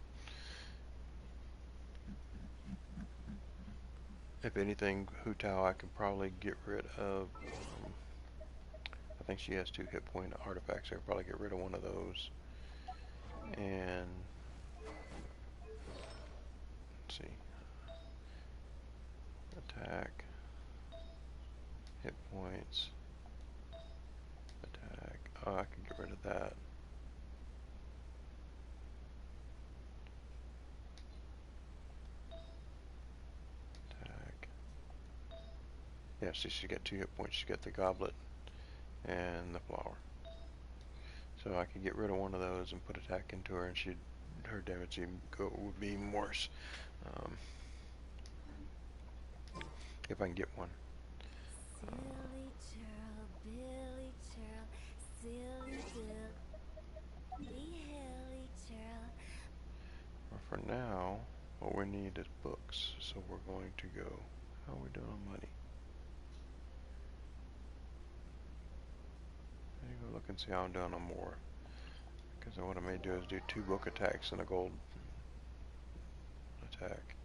if anything, Hu Tao I can probably get rid of. I think she has 2 hit point artifacts. I could probably get rid of one of those. And let's see, attack, hit points, attack. Oh, I can get rid of that. Attack. Yeah, see, she got 2 hit points. She got the goblet and the flower. So I could get rid of one of those and put attack into her, and her damage would be even worse. If I can get one. Silly churl, Billy churl, silly dilly hilly churl. But for now, what we need is books. So we're going to go. How are we doing on money? Let me go look and see how I'm doing on more. Because what I may do is do 2 book attacks and a gold attack.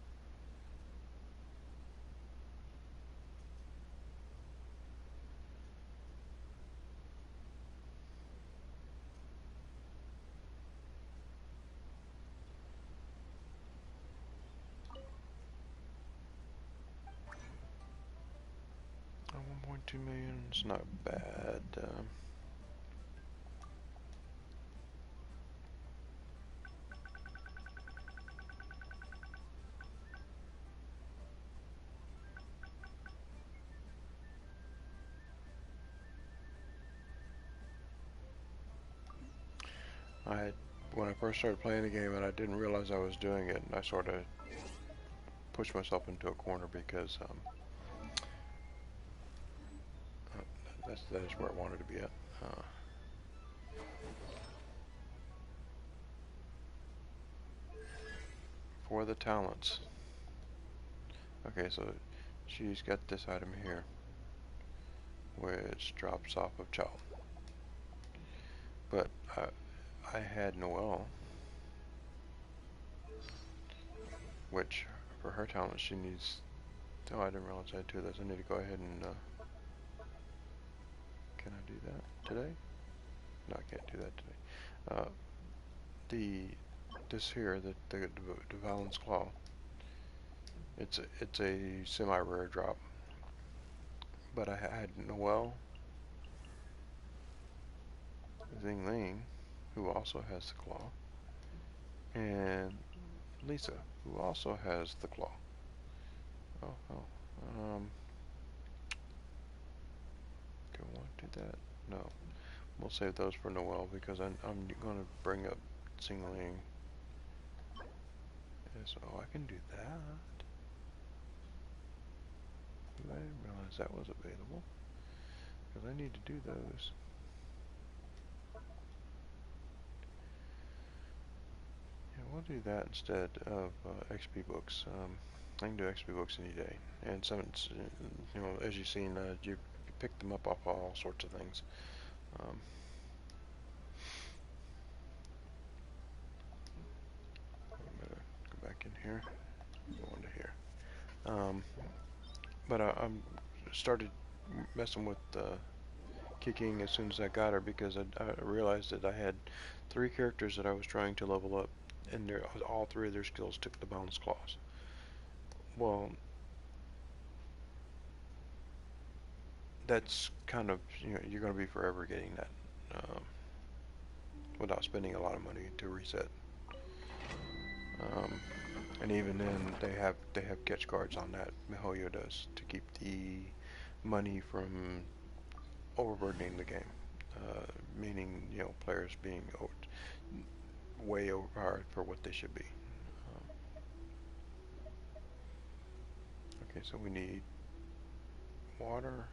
Oh, 1.2 million is not bad. When I first started playing the game and I didn't realize I was doing it, and I sort of pushed myself into a corner because that is where I wanted to be at. For the talents. Okay, so she's got this item here, which drops off of Chow. But I had Noelle, which for her talent she needs. Oh, I didn't realize I had 2 of those. I need to go ahead and. Can I do that today? No, I can't do that today. This here, the Valen's Claw. It's a semi-rare drop, but I had Noelle, Zing Ling, who also has the claw, and Lisa, who also has the claw. Do I want to do that? No. We'll save those for Noelle because I'm going to bring up Zing Ling. So I can do that. I didn't realize that was available because I need to do those. Yeah, we'll do that instead of XP books. I can do XP books any day, and some, as you've seen, you pick them up off all sorts of things. Um, I'm gonna go back in here, go into here. But I'm started messing with kicking as soon as I got her because I realized that I had 3 characters that I was trying to level up, and all 3 of their skills took the boundless claws. Well, that's kind of, you're going to be forever getting that without spending a lot of money to reset. And even then, they have catch cards on that. Mihoyo does to keep the money from overburdening the game, meaning players being way overpowered for what they should be. Um, okay, so we need water,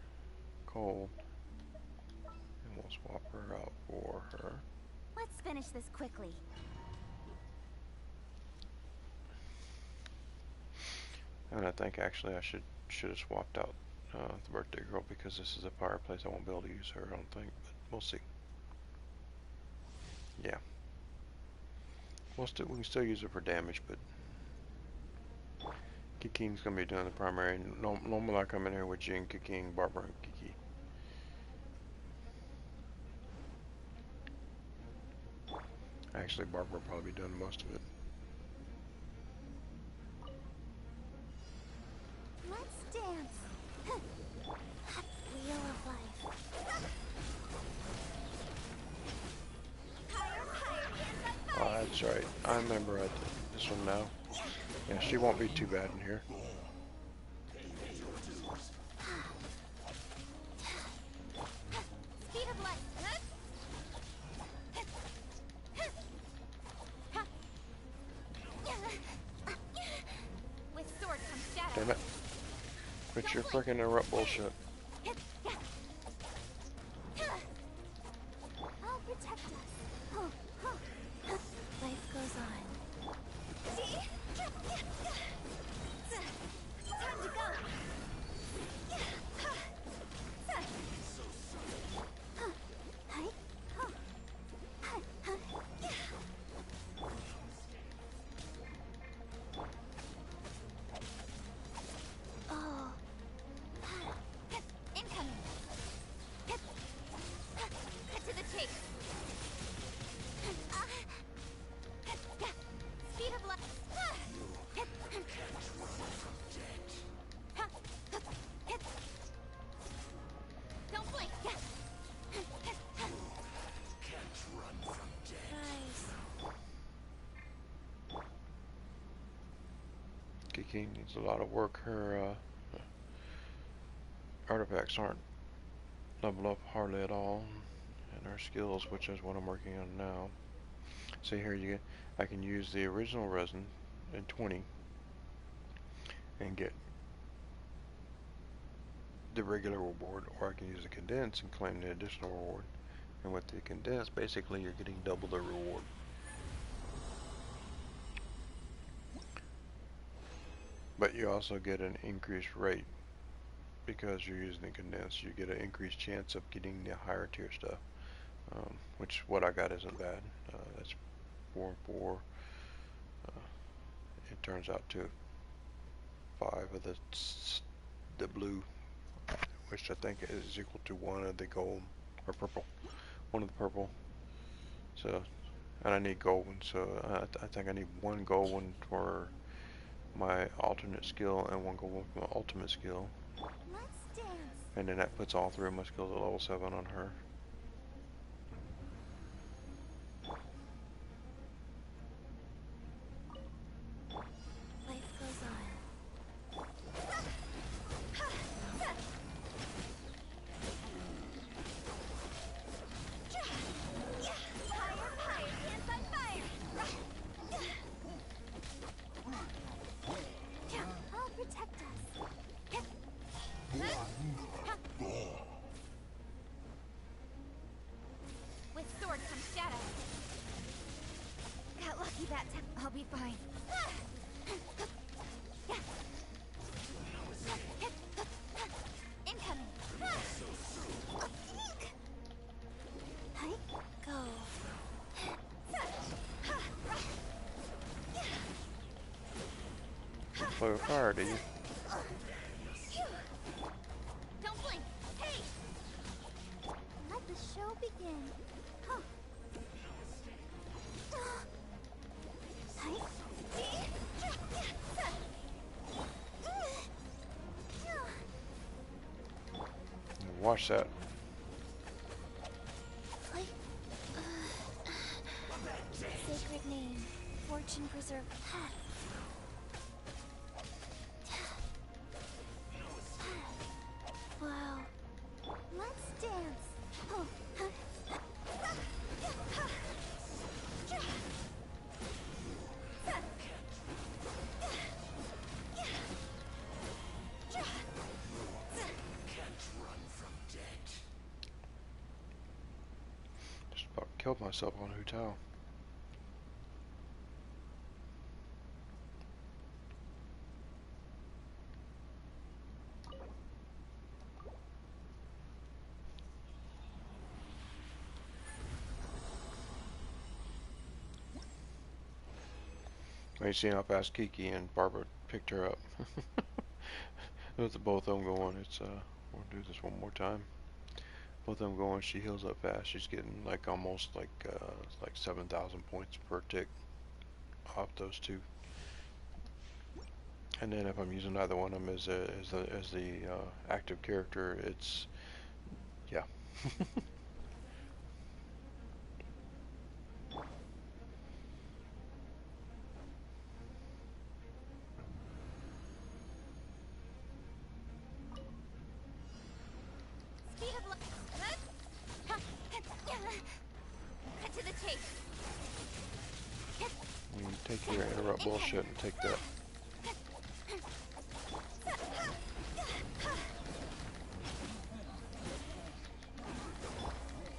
coal, and we'll swap her out for her. Let's finish this quickly. And I think actually I should have swapped out the birthday girl, because this is a fireplace. I won't be able to use her, I don't think, but we'll see. Yeah, we can still use her for damage, but Kiki's gonna be doing the primary. Normally I come in here with Jin, Kiki, Barbara, and Kiki. Actually, Barbara will probably be doing most of it. Let's dance. Wheel of life. Higher, higher, hands on Oh, fire. that's right. I remember this one now. Yeah, she won't be too bad in here. Speed of light. With sword comes shadow. Damn it. Quit your freaking interrupt bullshit. I'll protect us. Life goes on. Time to go. Hi. Oh. Incoming. Cut to the chase. Speed of light. Don't blink. Guys. Kiki needs a lot of work. Her artifacts aren't leveled up hardly at all, and her skills, which is what I'm working on now. See here, I can use the original resin in 20 and get the regular reward, or I can use the condense and claim the additional reward. And with the condense, basically you're getting double the reward. But you also get an increased rate because you're using the condense. You get an increased chance of getting the higher tier stuff, which what I got isn't bad. That's 4 and 4. It turns out to 5 of the blue, which I think is equal to 1 of the gold or purple. 1 of the purple. So, and I need gold one, so I think I need 1 gold one for my alternate skill and 1 gold one for my ultimate skill. Let's dance. And then that puts all 3 of my skills at level 7 on her. Life goes on. Higher, higher, hands on fire. I'll protect us. With sword comes shadow. Got lucky that time. I'll be fine. Incoming. Hi. Go. You play with fire, do you? Don't blink. Hey! Let the show begin. Huh. Hi. Watch that. Hi. Sacred name. Fortune preserve. Wow. killed myself on Hotel. You seen how fast Kiki and Barbara picked her up. With the both of them going, we'll do this one more time. Both of them going, she heals up fast. She's getting like almost like 7,000 points per tick off those two. And then if I'm using either one of them as the active character, it's yeah. Speed of light. Cut to the chase. You can take your interrupt bullshit and take that.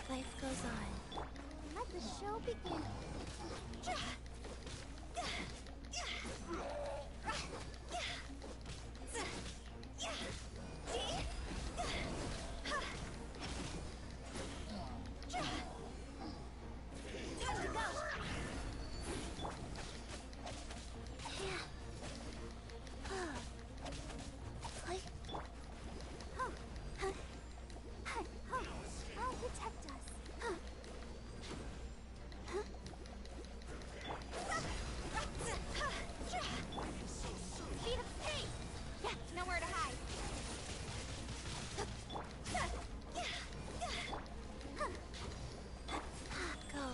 Life goes on. Let the show begin. I'll protect us. Speed of pace. Yeah, nowhere to hide. Go.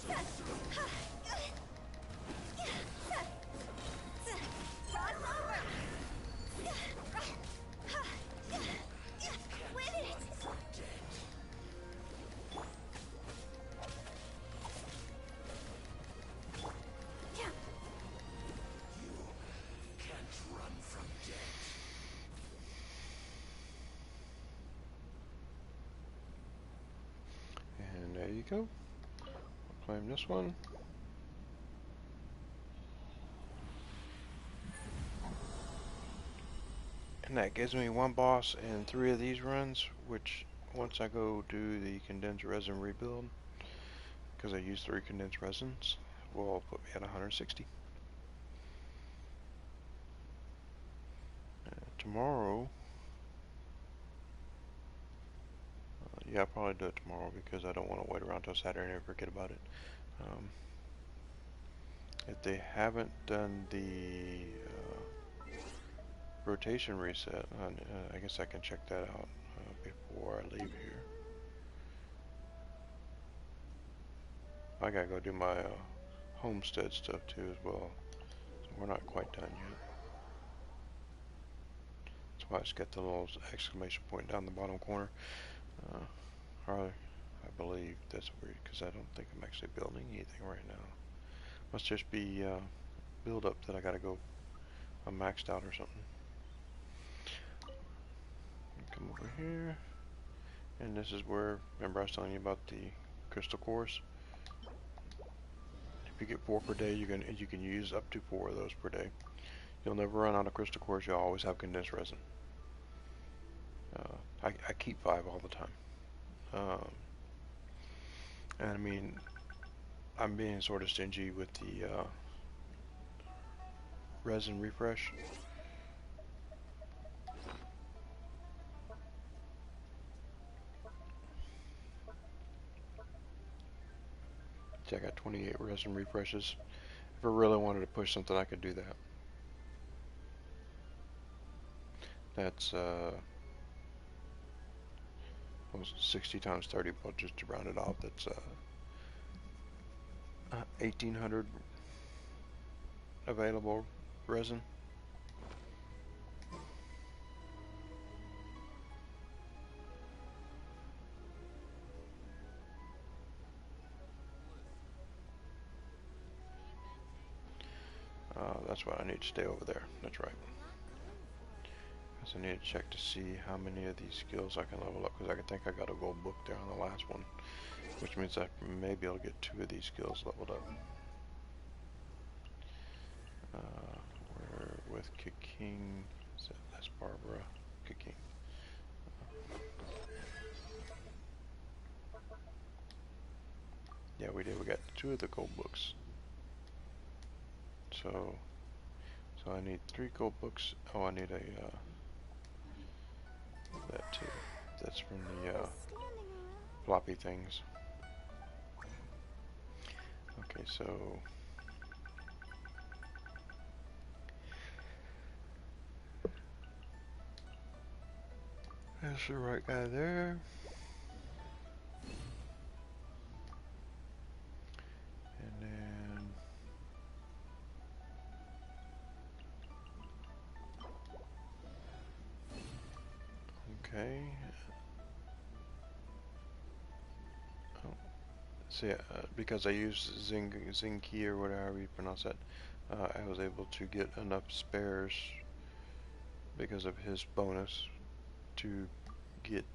Cross over. Win it. And there you go. Claim this one. And that gives me one boss and 3 of these runs, which once I go do the condensed resin rebuild, because I used 3 condensed resins, will put me at 160. Tomorrow, yeah, I'll probably do it tomorrow because I don't want to wait around till Saturday and forget about it. If they haven't done the rotation reset, I guess I can check that out before I leave here. I gotta go do my homestead stuff too as well, so we're not quite done yet. That's why it's got the little exclamation point down the bottom corner. Or I believe that's weird because I don't think I'm actually building anything right now. Must just be build up that I gotta go. I'm maxed out or something. Come over here, and this is where, remember I was telling you about the crystal cores? If you get 4 per day, you can use up to 4 of those per day. You'll never run out of crystal cores. You'll always have condensed resin. I keep 5 all the time. And I mean, I'm being sort of stingy with the resin refresh. See, I got 28 resin refreshes. If I really wanted to push something, I could do that. That's 60 times 30, but just to round it off, that's 1,800 available resin. that's why I need to stay over there. That's right. Because I need to check to see how many of these skills I can level up. Because I think I got a gold book there on the last one. Which means I may be able to get 2 of these skills leveled up. We're with King. That's Barbara. King. Yeah, we did. We got 2 of the gold books. So I need 3 gold books. Oh, I need a that too. That's from the floppy things. Okay, so that's the right guy there. And then okay. Oh, see, because I used Zinki or whatever you pronounce that, I was able to get enough spares because of his bonus to get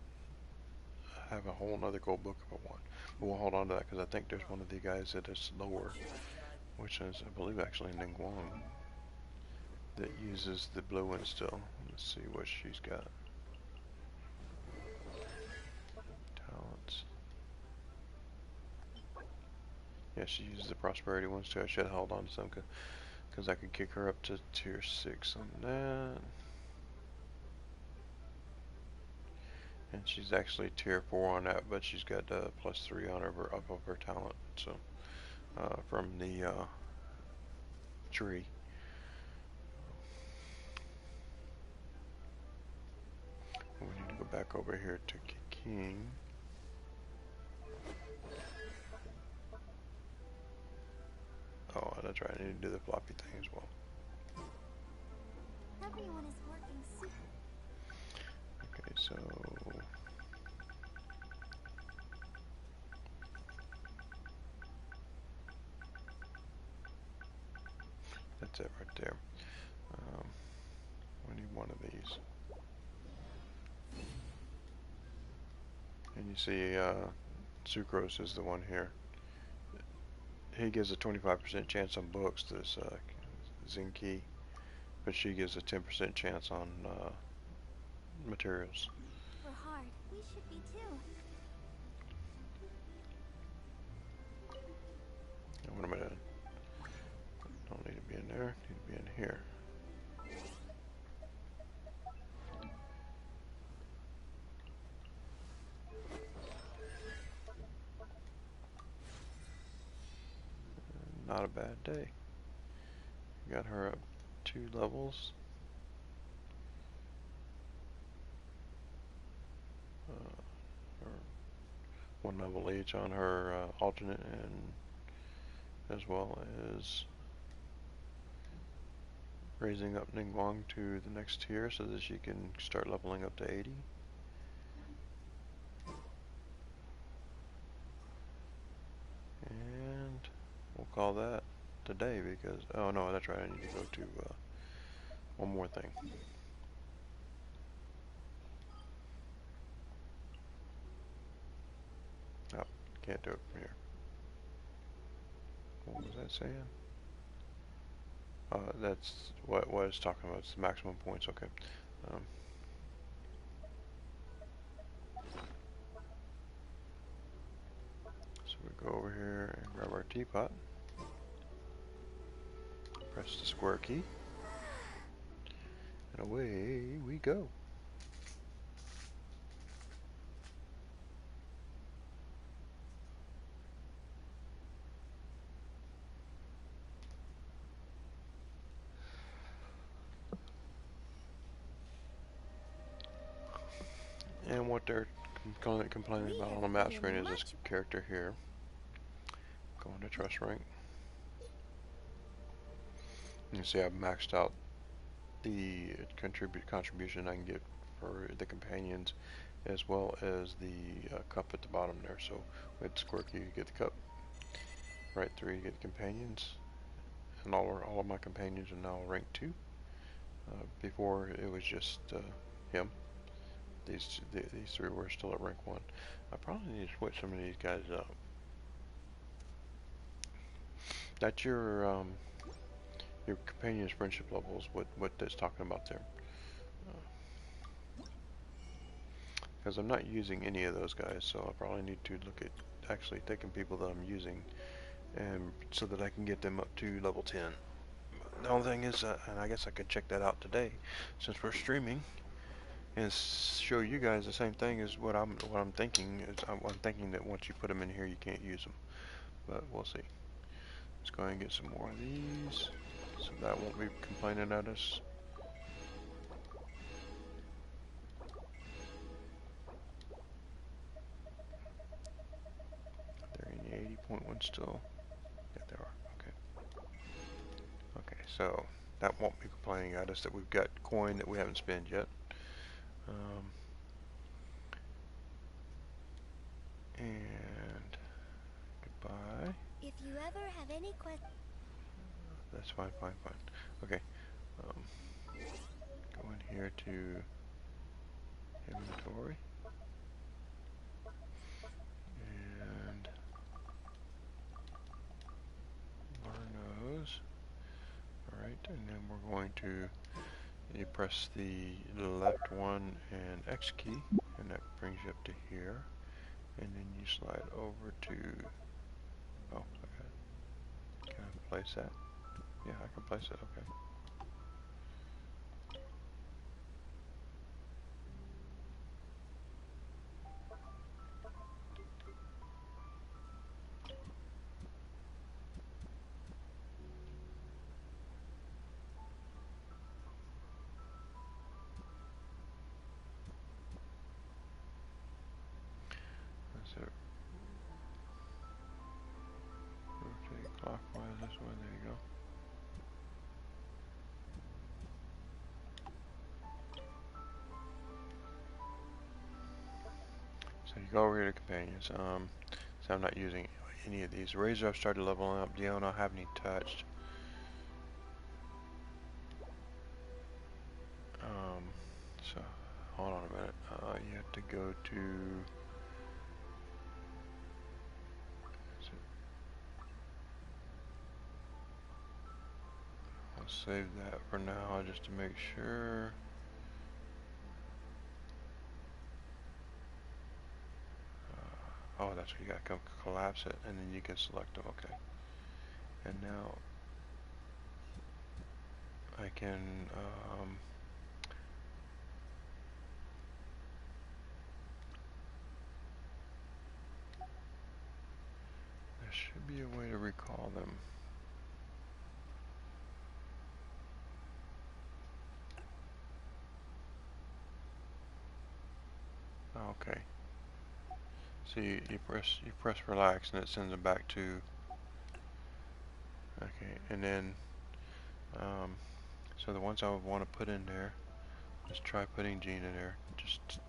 have a whole nother gold book if I want. But we'll hold on to that because I think there's one of the guys that is lower, which is I believe actually Ningguang, that uses the blue one still. Let's see what she's got. Talents. Yeah, she uses the prosperity ones too. I should have held on to some because I could kick her up to tier 6 on that. And she's actually tier 4 on that, but she's got +3 on her up of her talent. So from the tree. We need to go back over here to King. Oh, that's right. I need to do the floppy thing as well. Everyone is working super. Okay, so that's it right there. We need one of these. And you see, Sucrose is the one here. He gives a 25% chance on books, this Zinki, but she gives a 10% chance on materials. We're hard. We should be too. What am I doing? Don't need to be in there, need to be in here. Not a bad day. Got her up 2 levels. Or 1 level each on her alternate, and as well as raising up Ningguang to the next tier so that she can start leveling up to 80. And we'll call that today because, oh no, that's right, I need to go to one more thing. Oh, can't do it from here. What was that saying? That's what it's talking about. It's the maximum points. Okay. So we go over here and grab our teapot. Press the square key. And away we go. And what they're complaining about on the map screen is this character here. Going to trust rank. You see I've maxed out the contribution I can get for the companions, as well as the cup at the bottom there. So with square key you get the cup, right 3 you get the companions, and all of my companions are now rank 2. Before it was just him. These three were still at rank 1. I probably need to switch some of these guys up. That's your companion's friendship levels. What that's talking about there. Because I'm not using any of those guys, so I probably need to look at actually taking people that I'm using, and so that I can get them up to level 10. The only thing is, and I guess I could check that out today, since we're streaming, and show you guys the same thing as what I'm thinking. I'm thinking that once you put them in here, you can't use them, but we'll see. Let's go ahead and get some more of these, so that won't be complaining at us. They're in the 80.1 still. Yeah, they are. Okay. Okay, so that won't be complaining at us that we've got coin that we haven't spent yet. And goodbye. If you ever have any questions. That's fine. Okay. Go in here to inventory. And learn those. Alright, and then we're going to, you press the left one and X key, and that brings you up to here. And then you slide over to, oh, okay. Can I place that? Yeah, I can place it, okay. That's it. Rotate clockwise this way, there you go. So you go over here to companions. So I'm not using any of these. Razor I've started leveling up. Dion I haven't even touched. So hold on a minute. You have to go to. I'll save that for now just to make sure. Oh, that's what you got. Come collapse it, and then you can select them. Okay. And now I can. There should be a way to recall them. Okay. So you press relax and it sends them back to. Okay, and then so the ones I would want to put in there, let's try putting Jean in there just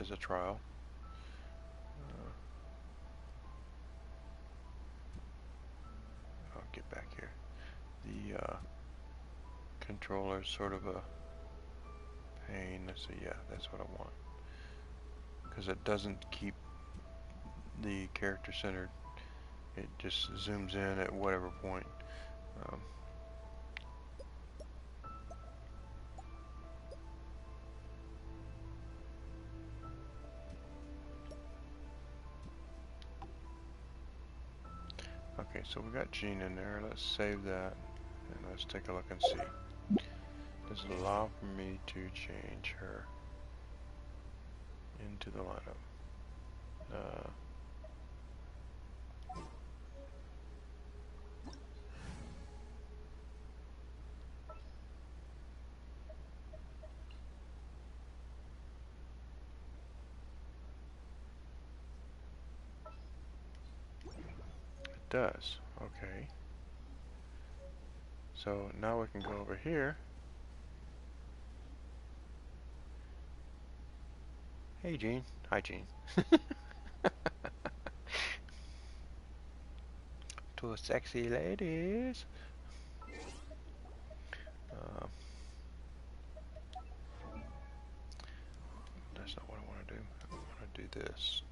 as a trial. I'll get back here. The controller is sort of a pain. Let's see, yeah, that's what I want, because it doesn't keep the character centered. It just zooms in at whatever point. Okay, so we got Jean in there. Let's save that and let's take a look and see. Does it allow for me to change her into the lineup? It does. Okay. So now we can go over here. Hey, Jean. Hi, Jean. Two sexy ladies. do this.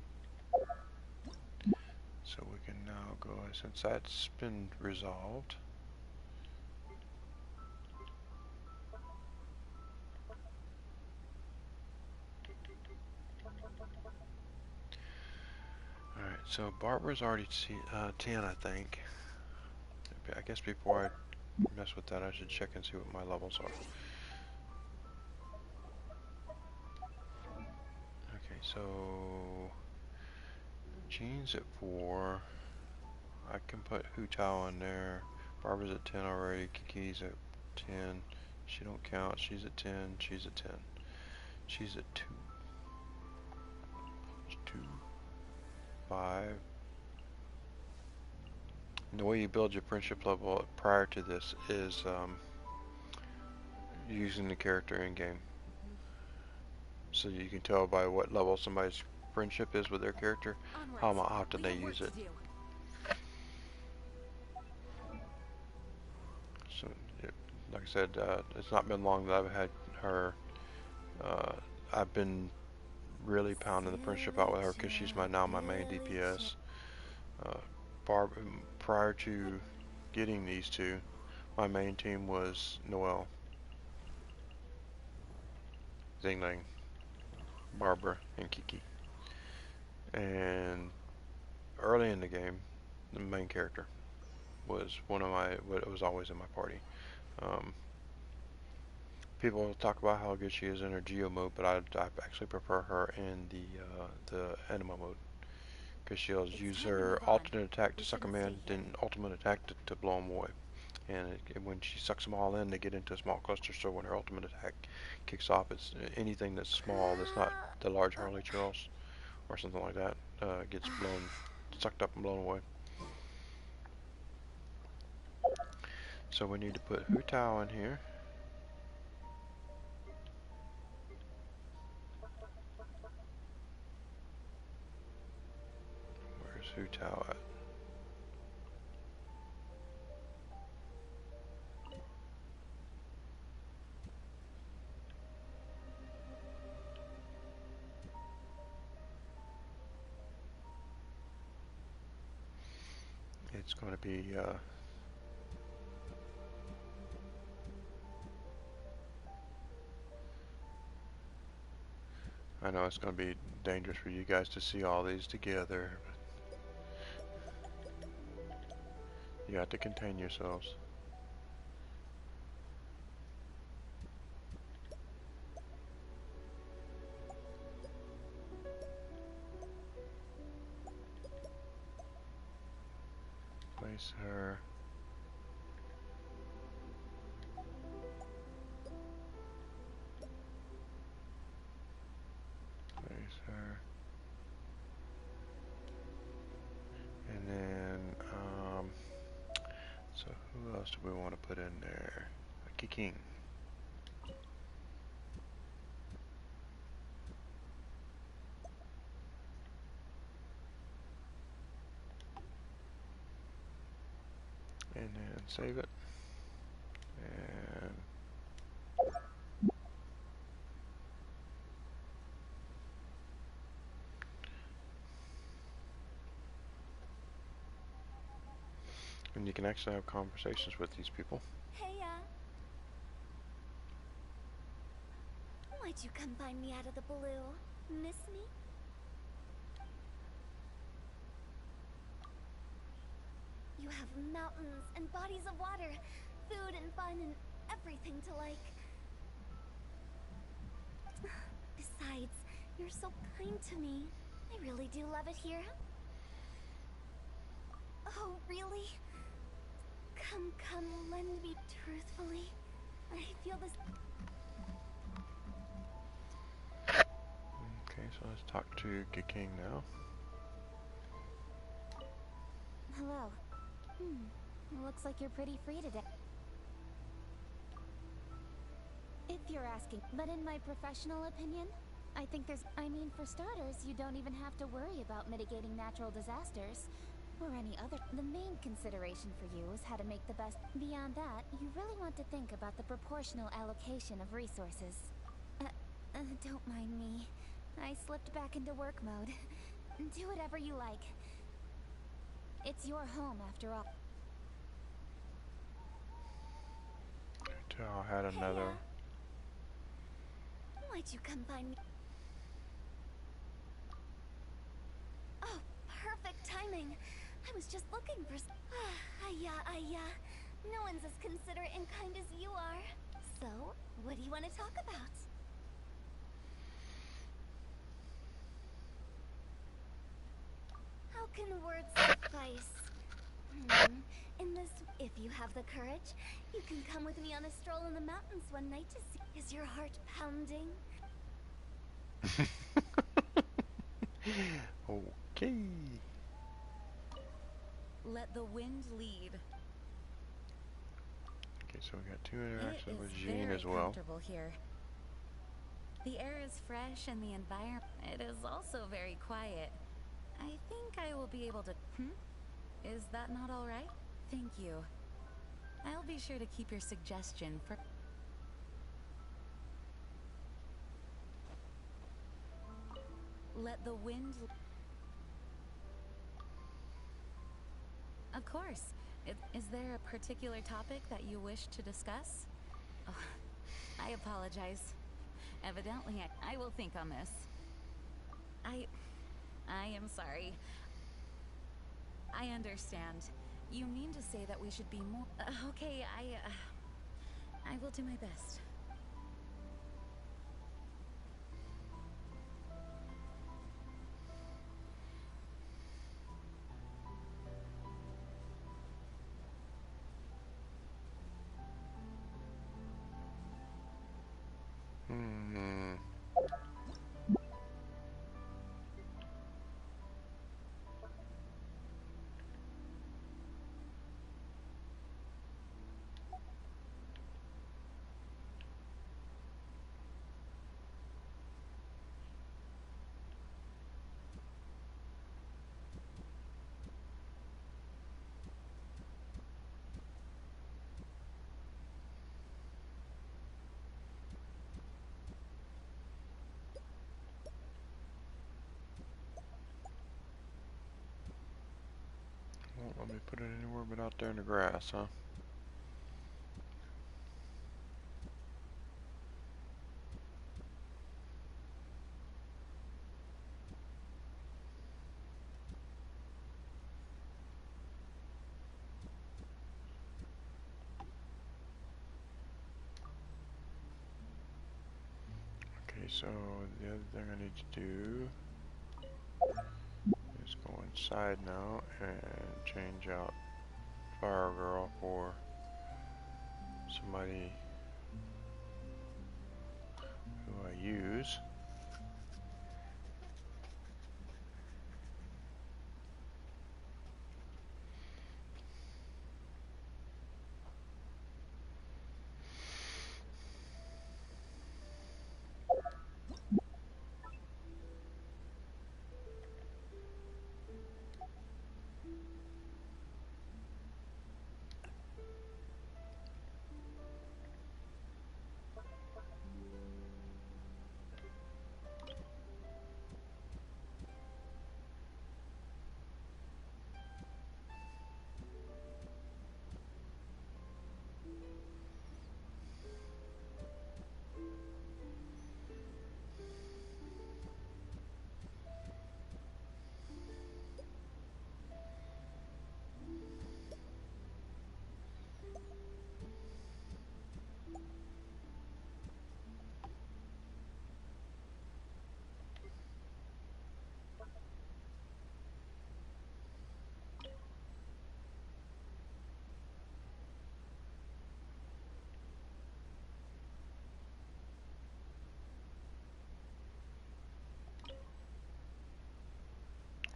So we can now go, since that's been resolved, alright, so Barbara's already 10, I think. I guess before I mess with that, I should check and see what my levels are. Okay, so Jean's at 4. I can put Hu Tao in there. Barbara's at 10 already. Kiki's at 10. She don't count. She's at 10. She's at 10. She's at 2. 2. 5. And the way you build your friendship level prior to this is using the character in game. So you can tell by what level somebody's friendship is with their character, how often they use it. So, like I said, it's not been long that I've had her. I've been really pounding the friendship out with her because she's now my main DPS. Prior to getting these two, my main team was Noelle, Zingling, Barbara, and Kiki. And early in the game, the main character was was always in my party. People talk about how good she is in her Geo mode, but I actually prefer her in the Anima mode, because she'll use her alternate attack to suck them in, then ultimate attack to blow them away. And when she sucks them all in, they get into a small cluster. So when her ultimate attack kicks off, it's anything that's small, that's not the large Harley Charles or something like that, gets sucked up and blown away. So we need to put Hu Tao in here. Where's Hu Tao at? It's going to be I know it's going to be dangerous for you guys to see all these together, but you have to contain yourselves. Place her. Place her. And then, so who else do we want to put in there? King. And then save it. And you can actually have conversations with these people. Hey, why'd you come find me out of the blue? Miss me? You have mountains and bodies of water, food and fun and everything to like. Besides, you're so kind to me. I really do love it here. Oh, really? Come, lend me truthfully. I feel this. Okay, so let's talk to King now. Hello. Looks like you're pretty free today. If you're asking, but in my professional opinion, I think for starters, you don't even have to worry about mitigating natural disasters or any other. The main consideration for you is how to make the best. Beyond that, you really want to think about the proportional allocation of resources. Don't mind me. I slipped back into work mode. Do whatever you like. It's your home after all. Tell had Hey, another. why'd you come find me? Oh, perfect timing. I was just looking for no one's as considerate and kind as you are. So, what do you want to talk about? How can words suffice? In this, if you have the courage, you can come with me on a stroll in the mountains one night to see. Is your heart pounding? Okay. Let the wind lead. Okay, so we got 2 It interactions is with Jean very as well. comfortable here. The air is fresh and the environment. It is also very quiet. I think I will be able to. Is that not all right? Thank you. I'll be sure to keep your suggestion for. Let the wind. Of course. Is there a particular topic that you wish to discuss? Oh, I apologize. Evidently, I will think on this. I am sorry. I understand. You mean to say that we should be more. Okay, I will do my best. Hmm. Won't let me put it anywhere but out there in the grass, huh? Okay, so the other thing I need to do is go inside now and change out Fire Girl for somebody who I use.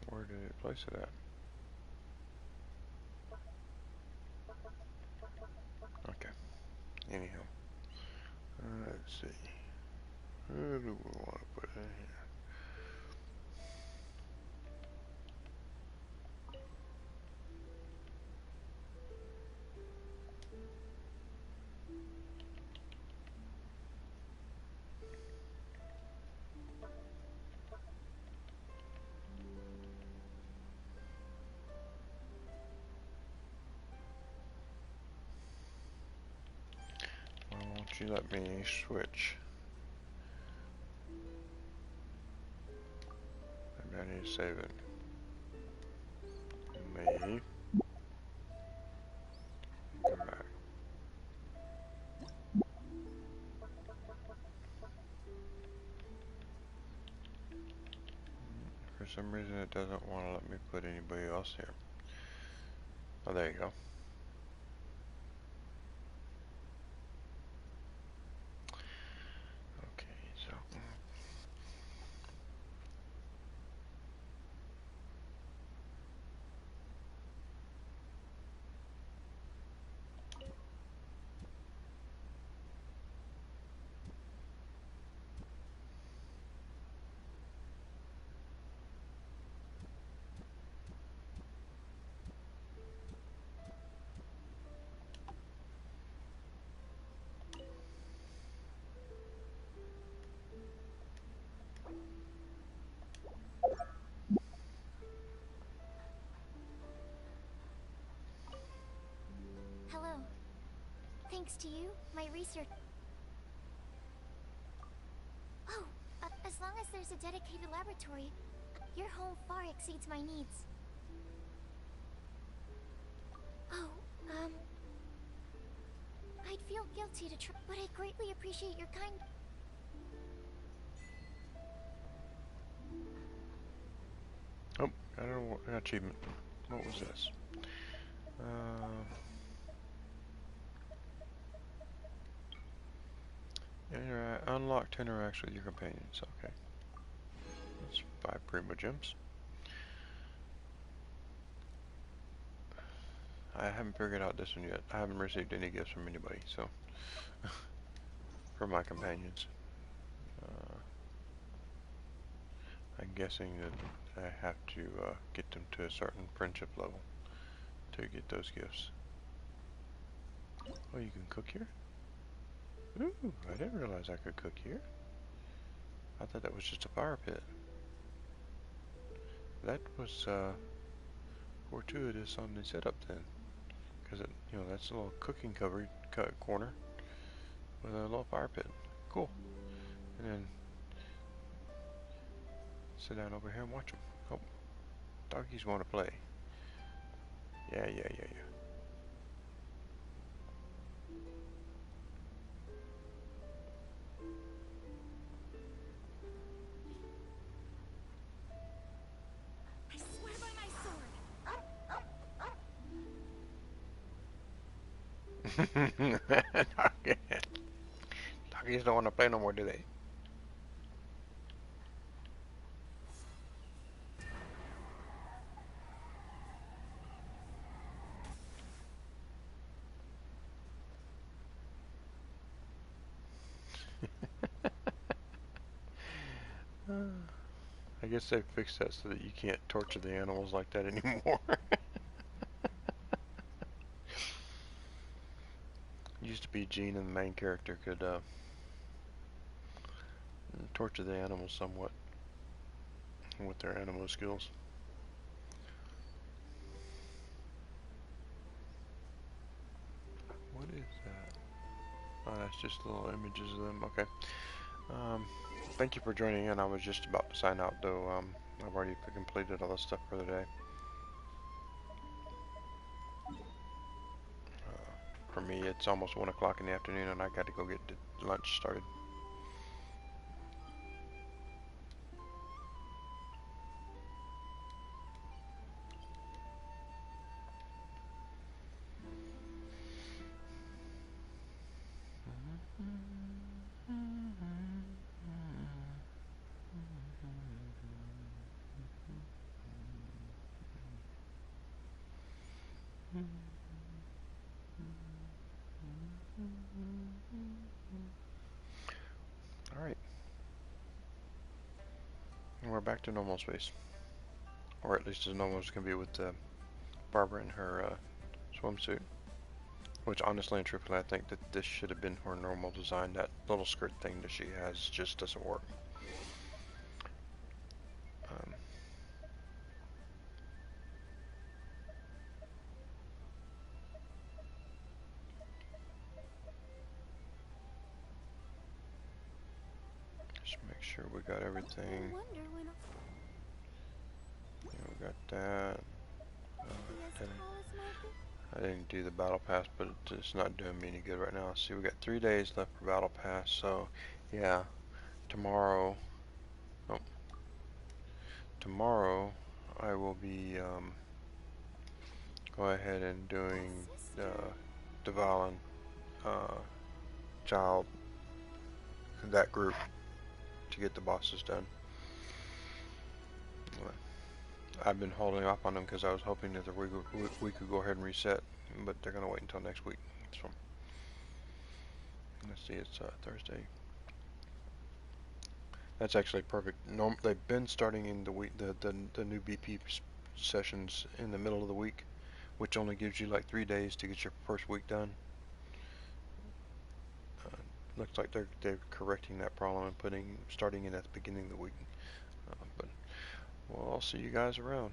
Where did it place it at? Okay. Anyhow, let's see. Who do we want to put in here? won't you let me switch? Maybe I need to save it. Leave. Come back. For some reason it doesn't want to let me put anybody else here. Oh, there you go. Okay, so Hello. Thanks to you, my research... Oh, as long as there's a dedicated laboratory, your home far exceeds my needs. Oh, I'd feel guilty to try, but I greatly appreciate your kind... oh, got an achievement. What was this? Unlocked interacts with your companions. Okay. Let's buy Primo Gems. I haven't figured out this one yet. I haven't received any gifts from anybody, so for my companions. I'm guessing that I have to get them to a certain friendship level to get those gifts. Oh, you can cook here? Ooh, I didn't realize I could cook here. I thought that was just a fire pit. That was fortuitous on the setup then, because it, you know, that's a little cooking covered corner with a little fire pit. Cool. And then sit down over here and watch them. Oh, doggies want to play. Yeah. I swear by my sword! Doggies don't want to play no more, do they? I guess they fixed that so that you can't torture the animals like that anymore. Used to be Gene and the main character could torture the animals somewhat with their animal skills. What is that? Oh, that's just little images of them. Okay. Thank you for joining in. I was just about to sign out, though. I've already completed all the stuff for the day. For me, it's almost 1 o'clock in the afternoon, and I got to go get lunch started. Alright. And we're back to normal space. Or at least as normal as can be with Barbara in her swimsuit. Which honestly and truthfully, I think that this should have been her normal design. That little skirt thing that she has just doesn't work. sure we got I everything. wonder when Yeah, we got that. the Didn't, Escalas might be. I didn't do the battle pass, but it's not doing me any good right now. See, we got 3 days left for battle pass, so yeah, tomorrow. Oh, tomorrow I will be go ahead and doing Sister. Devalin child, that group, to get the bosses done. I've been holding up on them because I was hoping that we could go ahead and reset, but they're gonna wait until next week. So let's see, it's Thursday. That's actually perfect. They've been starting in the week the new BP sessions in the middle of the week, which only gives you like 3 days to get your first week done. Looks like they're correcting that problem and starting it at the beginning of the week. But well, I'll see you guys around.